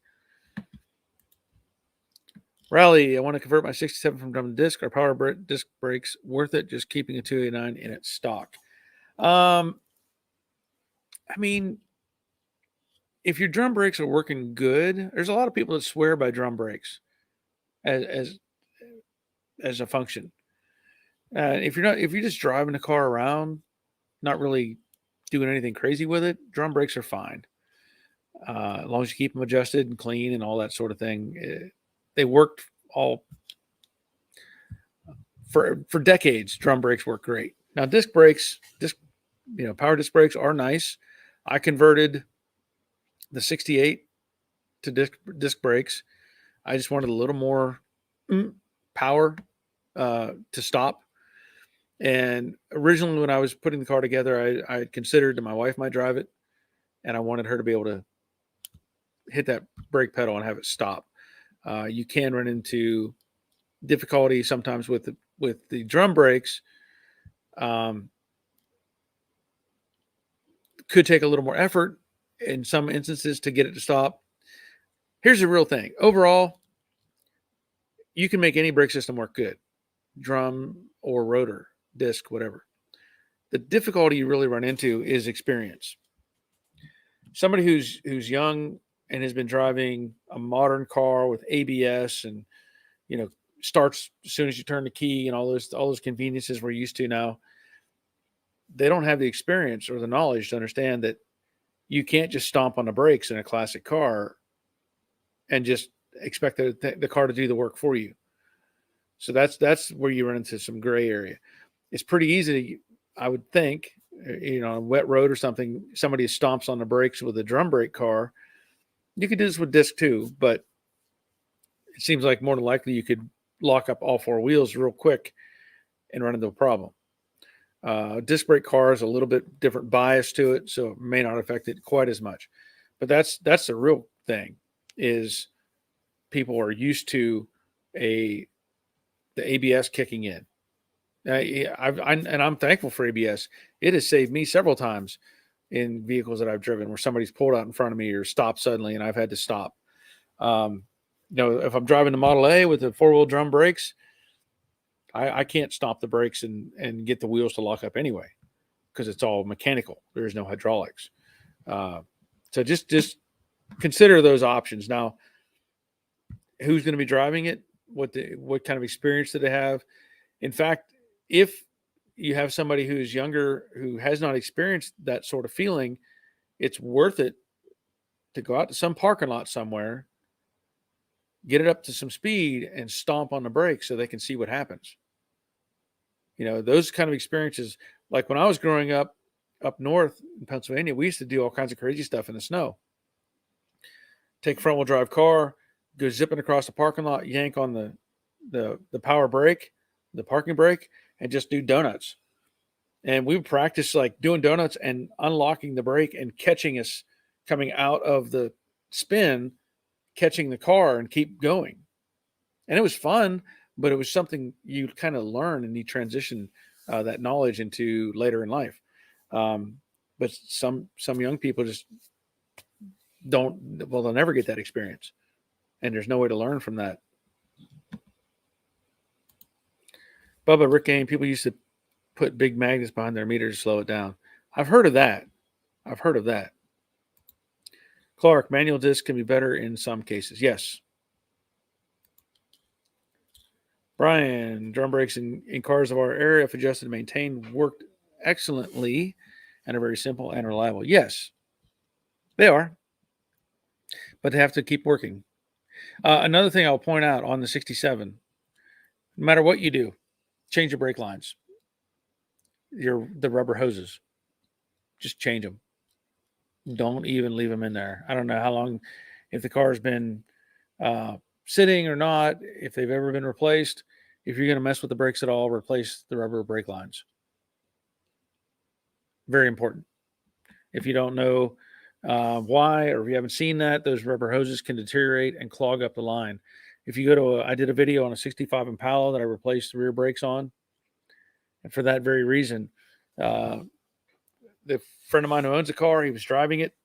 Speaker 1: Rally, I want to convert my 67 from drum to disc. Are power disc brakes worth it? Just keeping a 289 in its stock. I mean, if your drum brakes are working good, there's a lot of people that swear by drum brakes as a function. If you're just driving the car around, not really doing anything crazy with it, drum brakes are fine. As long as you keep them adjusted and clean and all that sort of thing. They worked all for decades. Drum brakes work great. Now disc brakes, power disc brakes are nice. I converted the 68 to disc brakes. I just wanted a little more power to stop. And originally, when I was putting the car together, I considered that my wife might drive it, and I wanted her to be able to hit that brake pedal and have it stop. You can run into difficulty sometimes with the drum brakes. Could take a little more effort in some instances to get it to stop. Here's the real thing. Overall, you can make any brake system work good, drum or rotor, disc, whatever. The difficulty you really run into is experience. Somebody who's young and has been driving a modern car with ABS and starts as soon as you turn the key and all those conveniences we're used to now, they don't have the experience or the knowledge to understand that you can't just stomp on the brakes in a classic car and just expect the car to do the work for you. So that's where you run into some gray area. It's pretty easy, I would think, on a wet road or something, somebody stomps on the brakes with a drum brake car. You could do this with disc too, but it seems like more than likely you could lock up all four wheels real quick and run into a problem. Disc brake car is a little bit different bias to it, so it may not affect it quite as much. But that's the real thing, is people are used to the ABS kicking in. I'm thankful for ABS. It has saved me several times in vehicles that I've driven where somebody's pulled out in front of me or stopped suddenly and I've had to stop. If I'm driving the Model A with the 4-wheel drum brakes, I can't stop the brakes and get the wheels to lock up anyway, because it's all mechanical. There's no hydraulics. So just consider those options. Now, who's going to be driving it? What kind of experience do they have? In fact, if you have somebody who's younger who has not experienced that sort of feeling, it's worth it to go out to some parking lot somewhere, get it up to some speed, and stomp on the brakes so they can see what happens. Those kind of experiences, like when I was growing up north in Pennsylvania, we used to do all kinds of crazy stuff in the snow. Take a front wheel drive car, go zipping across the parking lot, yank on the power brake, the parking brake, and just do donuts. And we would practice like doing donuts and unlocking the brake and catching us coming out of the spin, catching the car and keep going. And it was fun, but it was something you kind of learn and you transition that knowledge into later in life. But some young people just they'll never get that experience. And there's no way to learn from that. Bubba, Rick Game, people used to put big magnets behind their meter to slow it down. I've heard of that. Clark, manual disc can be better in some cases. Yes. Brian, drum brakes in cars of our area, if adjusted and maintained, worked excellently and are very simple and reliable. Yes, they are. But they have to keep working. Another thing I'll point out on the 67, no matter what you do, change your brake lines. The rubber hoses. Just change them. Don't even leave them in there. I don't know how long, if the car's been sitting or not, if they've ever been replaced. If you're going to mess with the brakes at all, replace the rubber brake lines. Very important. If you don't know why, or if you haven't seen that, those rubber hoses can deteriorate and clog up the line. If you go to I did a video on a 65 Impala that I replaced the rear brakes on. And for that very reason, the friend of mine who owns a car, he was driving it,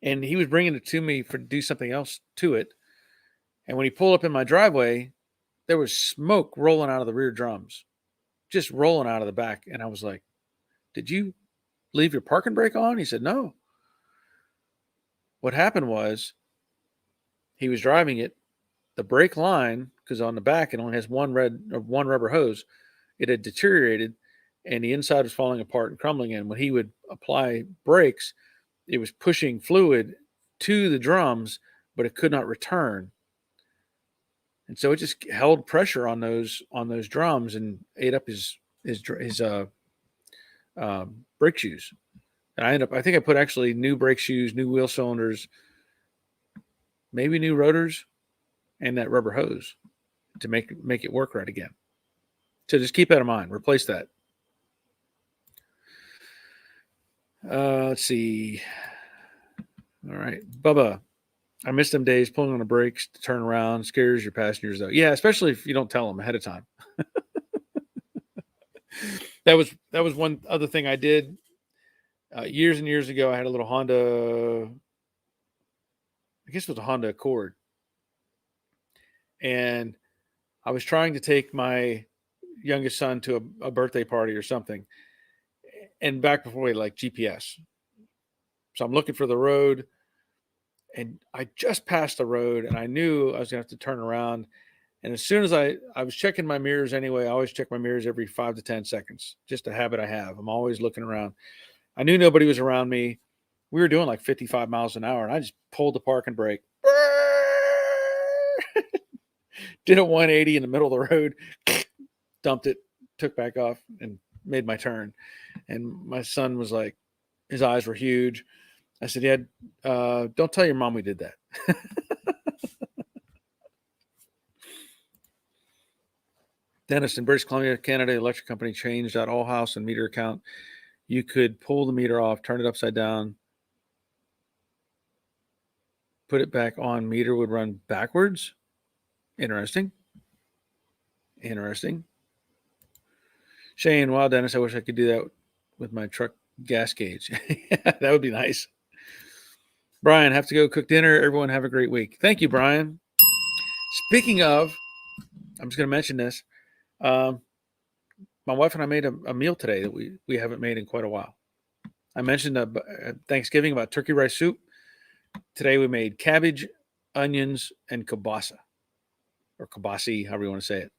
Speaker 1: and he was bringing it to me to do something else to it. And when he pulled up in my driveway, there was smoke rolling out of the rear drums, just rolling out of the back. And I was like, did you leave your parking brake on? He said, no. What happened was he was driving it. The brake line, because on the back it only has one rubber hose, it had deteriorated and the inside was falling apart and crumbling. And when he would apply brakes, it was pushing fluid to the drums, but it could not return. And so it just held pressure on those drums and ate up his brake shoes. And I think I put actually new brake shoes, new wheel cylinders, maybe new rotors, and that rubber hose to make it work right again. So just keep that in mind. Replace that. Let's see. All right, Bubba. I miss them days pulling on the brakes to turn around. Scares your passengers, though. Yeah, especially if you don't tell them ahead of time. That was one other thing I did years and years ago. I had a little Honda, I guess it was a Honda Accord. And I was trying to take my youngest son to a birthday party or something. And back before we had like GPS. So I'm looking for the road. And I just passed the road and I knew I was going to have to turn around. And as soon as I was checking my mirrors anyway, I always check my mirrors every 5 to 10 seconds. Just a habit I have. I'm always looking around. I knew nobody was around me. We were doing like 55 miles an hour and I just pulled the parking brake. Did a 180 in the middle of the road, dumped it, took back off and made my turn. And my son was like, his eyes were huge. I said, yeah, don't tell your mom we did that. Dennis, in British Columbia, Canada, electric company changed out all house and meter account. You could pull the meter off, turn it upside down, put it back on. Meter would run backwards. Interesting. Shane, wow, Dennis, I wish I could do that with my truck gas gauge. That would be nice. Brian, have to go cook dinner. Everyone have a great week. Thank you, Brian. Speaking of, I'm just going to mention this. Um, my wife and I made a meal today that we haven't made in quite a while. I mentioned Thanksgiving about turkey rice soup. Today we made cabbage, onions, and kielbasa, or kielbasi, however you want to say it.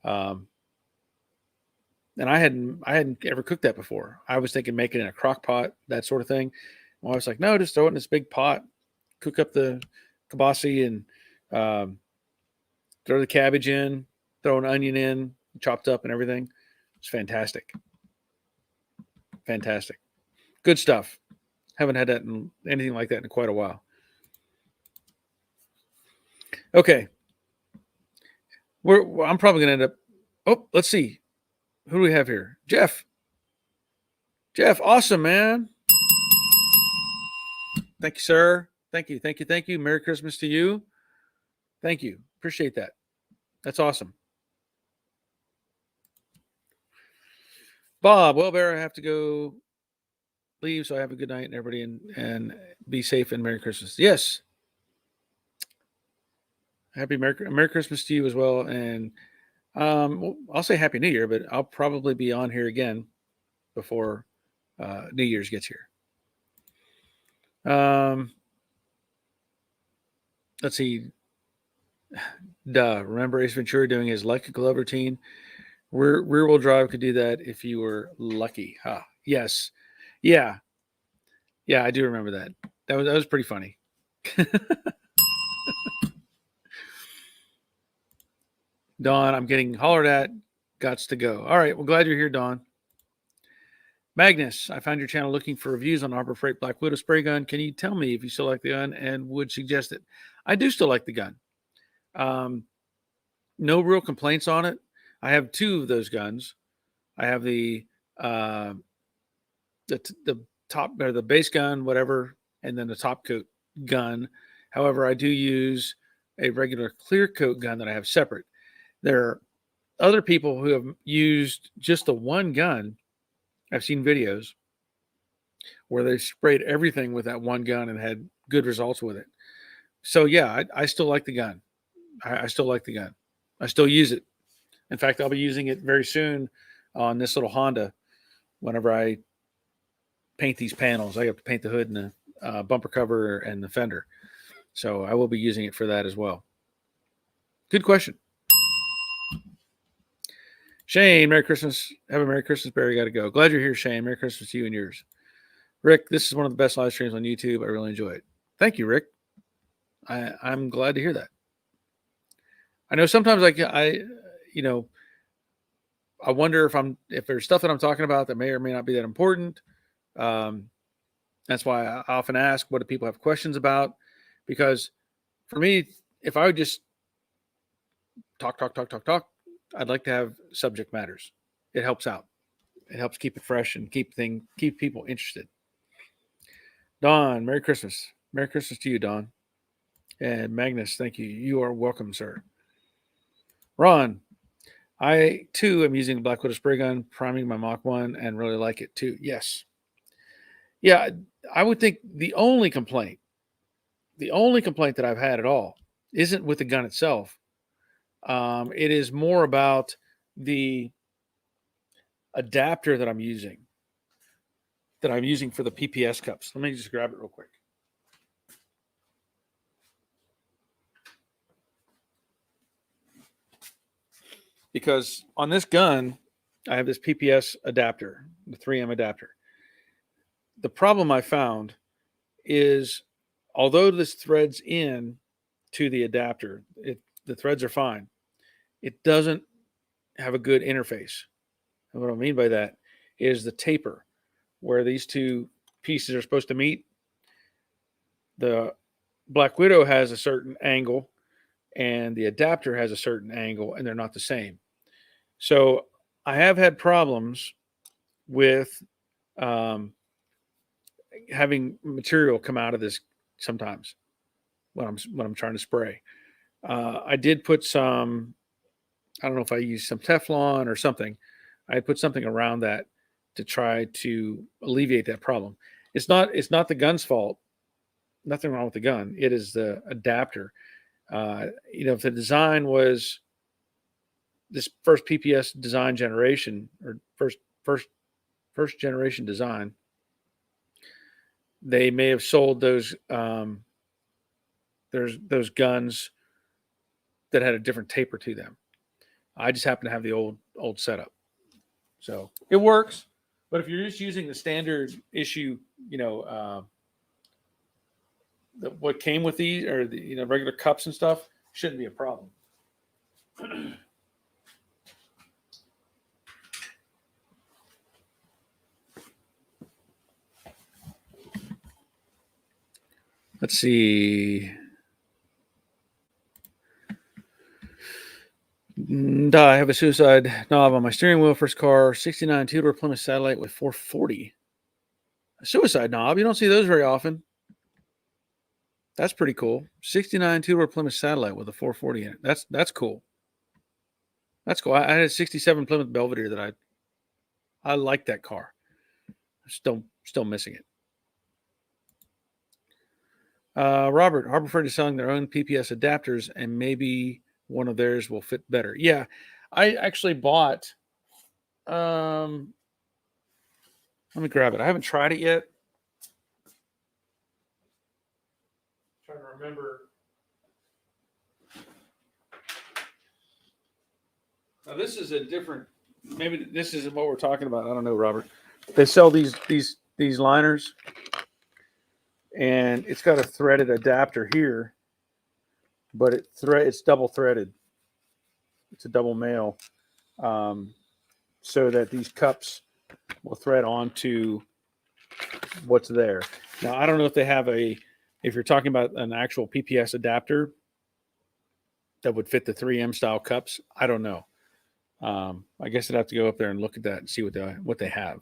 Speaker 1: Um, and I hadn't ever cooked that before. I was thinking making it in a crock pot, that sort of thing. My wife's like, no, just throw it in this big pot, cook up the kielbasi, and um, throw the cabbage in, throw an onion in, chopped up and everything. It's fantastic. Fantastic. Good stuff. Haven't had anything like that in quite a while. Okay. I'm probably going to end up. Oh, let's see. Who do we have here? Jeff. Jeff, awesome, man. Thank you, sir. Thank you. Thank you. Thank you. Merry Christmas to you. Thank you. Appreciate that. That's awesome. Bob, well, Bear, I have to go leave, so I have a good night and everybody, and be safe and Merry Christmas. Yes. Happy Merry Christmas to you as well. And well, I'll say Happy New Year, but I'll probably be on here again before New Year's gets here. Let's see. Duh. Remember Ace Ventura doing his Lucky Glove routine? Rear wheel drive could do that if you were lucky. Huh. Yes. Yeah. Yeah, I do remember that. That was pretty funny. Dawn, I'm getting hollered at. Gots to go. All right. Well, glad you're here, Dawn. Magnus, I found your channel looking for reviews on Harbor Freight Black Widow spray gun. Can you tell me if you still like the gun and would suggest it? I do still like the gun. No real complaints on it. I have two of those guns. I have the top, or the base gun, whatever, and then the top coat gun. However, I do use a regular clear coat gun that I have separate. There are other people who have used just the one gun. I've seen videos where they sprayed everything with that one gun and had good results with it. So yeah, I still like the gun. I still like the gun. I still use it. In fact, I'll be using it very soon on this little Honda whenever I paint these panels. I have to paint the hood and the bumper cover and the fender. So I will be using it for that as well. Good question. Shane, Merry Christmas. Have a Merry Christmas, Barry. Got to go. Glad you're here, Shane. Merry Christmas to you and yours. Rick, this is one of the best live streams on YouTube. I really enjoy it. Thank you, Rick. I'm glad to hear that. I know sometimes I wonder if there's stuff that I'm talking about that may or may not be that important. That's why I often ask, what do people have questions about? Because for me, if I would just talk, I'd like to have subject matters. It helps out. It helps keep it fresh and keep people interested. Don, Merry Christmas. Merry Christmas to you, Don. And Magnus, thank you. You are welcome, sir. Ron, I too am using the Black Widow spray gun, priming my Mach 1, and really like it too. Yes. Yeah, I would think the only complaint that I've had at all isn't with the gun itself. It is more about the adapter that I'm using for the PPS cups. Let me just grab it real quick. Because on this gun, I have this PPS adapter, the 3M adapter. The problem I found is, although this threads in to the adapter, the threads are fine. It doesn't have a good interface. And what I mean by that is the taper, where these two pieces are supposed to meet. The Black Widow has a certain angle and the adapter has a certain angle, and they're not the same. So I have had problems with having material come out of this sometimes when I'm trying to spray. I did put some, I don't know if I used some Teflon or something. I put something around that to try to alleviate that problem. It's not the gun's fault. Nothing wrong with the gun. It is the adapter. If the design was this first PPS design generation, or first generation design, they may have sold those those guns that had a different taper to them. I just happen to have the old setup, so it works. But if you're just using the standard issue, what came with these, or the regular cups and stuff, shouldn't be a problem. Let's see. I have a suicide knob on my steering wheel. First car, 69 two-door Plymouth Satellite with 440. A suicide knob. You don't see those very often. That's pretty cool. 69 two-door Plymouth Satellite with a 440 in it. That's cool. That's cool. I had a 67 Plymouth Belvedere that I like that car. I'm still missing it. Robert, Harbor Freight is selling their own PPS adapters, and maybe one of theirs will fit better. Yeah, I actually bought. Let me grab it. I haven't tried it yet. I'm trying to remember. Now this is a different. Maybe this isn't what we're talking about. I don't know, Robert. They sell these liners, and it's got a threaded adapter here, but it's double threaded. It's a double male, so that these cups will thread onto what's there. Now, I don't know if they have if you're talking about an actual PPS adapter that would fit the 3M style cups. I don't know. I guess I'd have to go up there and look at that and see what they have.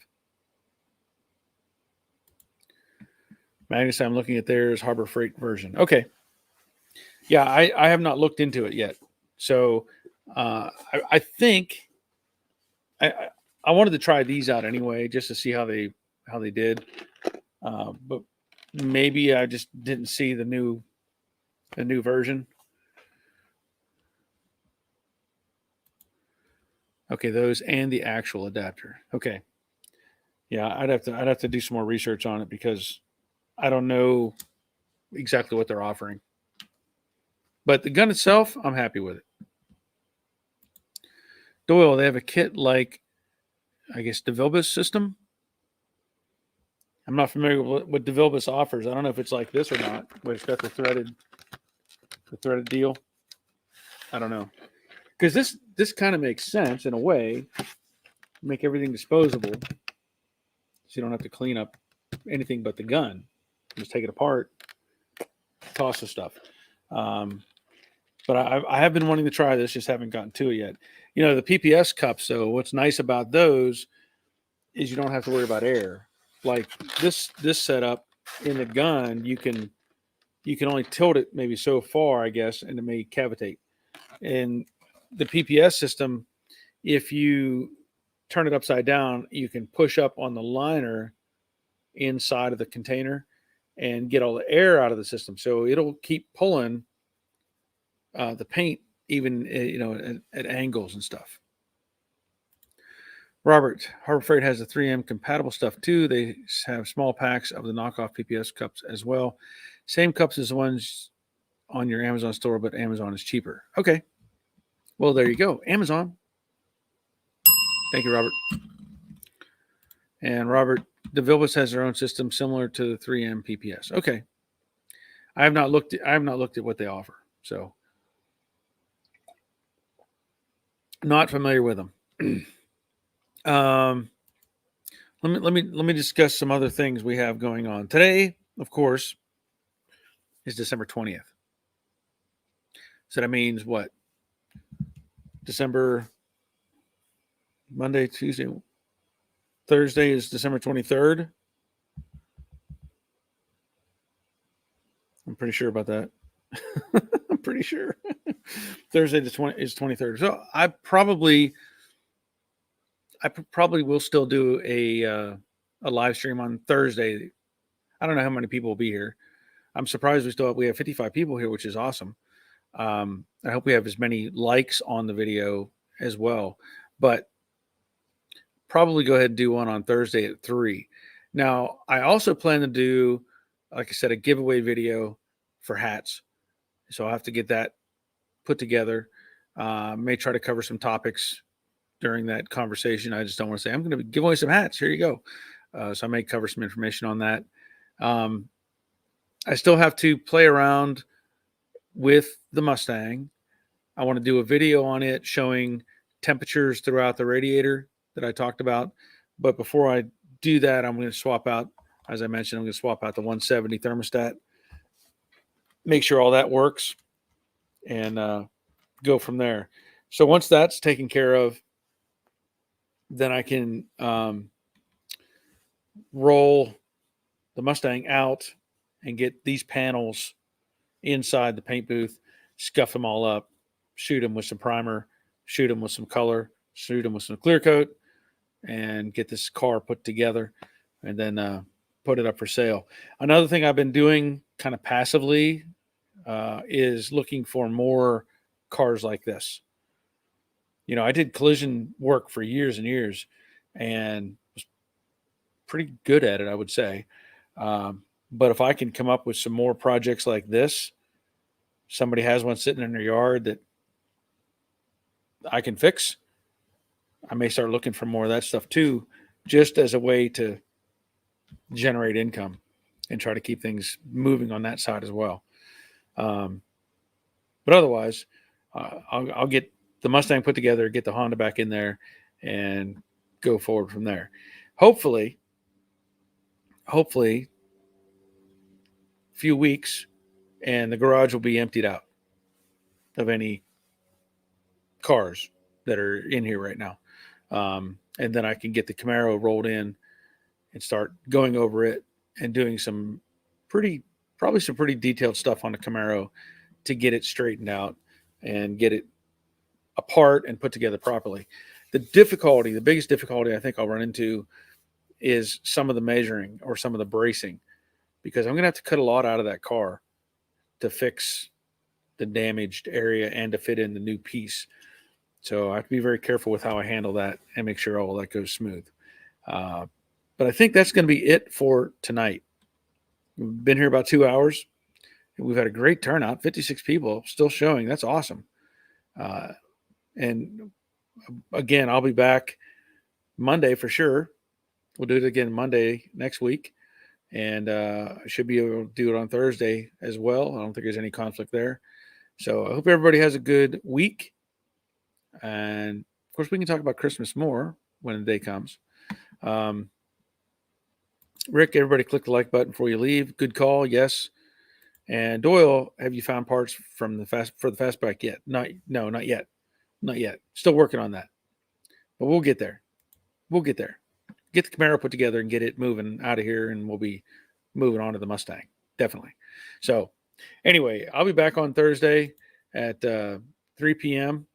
Speaker 1: Magnus, I'm looking at theirs, Harbor Freight version. Okay. Yeah, I have not looked into it yet. So I think I wanted to try these out anyway, just to see how they did. But maybe I just didn't see the new version. Okay, those and the actual adapter. Okay. Yeah, I'd have to do some more research on it because I don't know exactly what they're offering. But the gun itself, I'm happy with it. Doyle, they have a kit like, I guess, DeVilbiss system. I'm not familiar with what DeVilbiss offers. I don't know if it's like this or not, but it's got the threaded deal. I don't know. Because this kind of makes sense in a way. Make everything disposable, so you don't have to clean up anything but the gun. Just take it apart, toss the stuff. But I have been wanting to try this, just haven't gotten to it yet. The PPS cups, though, what's nice about those is you don't have to worry about air. Like this setup in the gun, you can only tilt it maybe so far, I guess, and it may cavitate. And the PPS system, if you turn it upside down, you can push up on the liner inside of the container and get all the air out of the system. So it'll keep pulling the paint even at angles and stuff. Robert, Harbor Freight has the 3M compatible stuff too. They have small packs of the knockoff PPS cups as well. Same cups as the ones on your Amazon store, but Amazon is cheaper. Okay. Well, there you go. Amazon. Thank you, Robert. And Robert, DeVilbiss has their own system similar to the 3M PPS. Okay. I have not looked at what they offer. So not familiar with them. Let me discuss some other things we have going on. Today, of course, is December 20th. So that means what? December, Monday, Tuesday, Thursday is December 23rd. I'm pretty sure about that. I'm pretty sure. Thursday is 23rd. So I probably will still do a live stream on Thursday. I don't know how many people will be here. I'm surprised we have 55 people here, which is awesome. I hope we have as many likes on the video as well. But probably go ahead and do one on Thursday at 3. Now, I also plan to do, like I said, a giveaway video for hats. So I'll have to get that put together. May try to cover some topics during that conversation. I just don't want to say, I'm going to give away some hats. Here you go. So I may cover some information on that. I still have to play around with the Mustang. I want to do a video on it showing temperatures throughout the radiator that I talked about. But before I do that, I'm going to swap out, as I mentioned, I'm going to swap out the 170 thermostat, make sure all that works, and go from there. So once that's taken care of, then I can roll the Mustang out and get these panels inside the paint booth, scuff them all up, shoot them with some primer, shoot them with some color, shoot them with some clear coat, and get this car put together, and then put it up for sale. Another thing I've been doing kind of passively is looking for more cars like this. You know, I did collision work for years and years and was pretty good at it, I would say. But if I can come up with some more projects like this, somebody has one sitting in their yard that I can fix, I may start looking for more of that stuff too, just as a way to generate income and try to keep things moving on that side as well. But otherwise, I'll get the Mustang put together, get the Honda back in there, and go forward from there. Hopefully, a few weeks, and the garage will be emptied out of any cars that are in here right now. And then I can get the Camaro rolled in and start going over it and doing probably some pretty detailed stuff on the Camaro to get it straightened out and get it apart and put together properly. The biggest difficulty I think I'll run into is some of the measuring or some of the bracing, because I'm going to have to cut a lot out of that car to fix the damaged area and to fit in the new piece. So I have to be very careful with how I handle that and make sure all that goes smooth. But I think that's going to be it for tonight. We've been here about 2 hours. We've had a great turnout, 56 people still showing. That's awesome. And again, I'll be back Monday for sure. We'll do it again Monday next week. And I should be able to do it on Thursday as well. I don't think there's any conflict there. So I hope everybody has a good week. And of course, we can talk about Christmas more when the day comes. Rick, everybody click the like button before you leave. Good call. Yes. And Doyle, have you found parts for the fastback yet? Not yet. Not yet. Still working on that. But we'll get there. Get the Camaro put together and get it moving out of here, and we'll be moving on to the Mustang. Definitely. So anyway, I'll be back on Thursday at 3 p.m.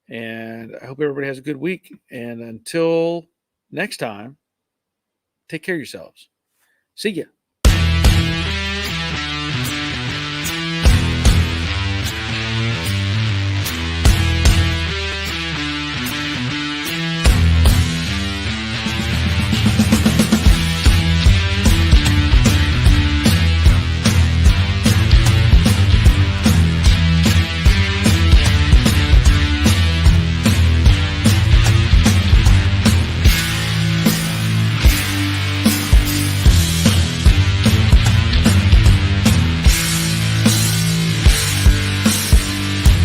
Speaker 1: And I hope everybody has a good week. And until next time, take care of yourselves. See ya.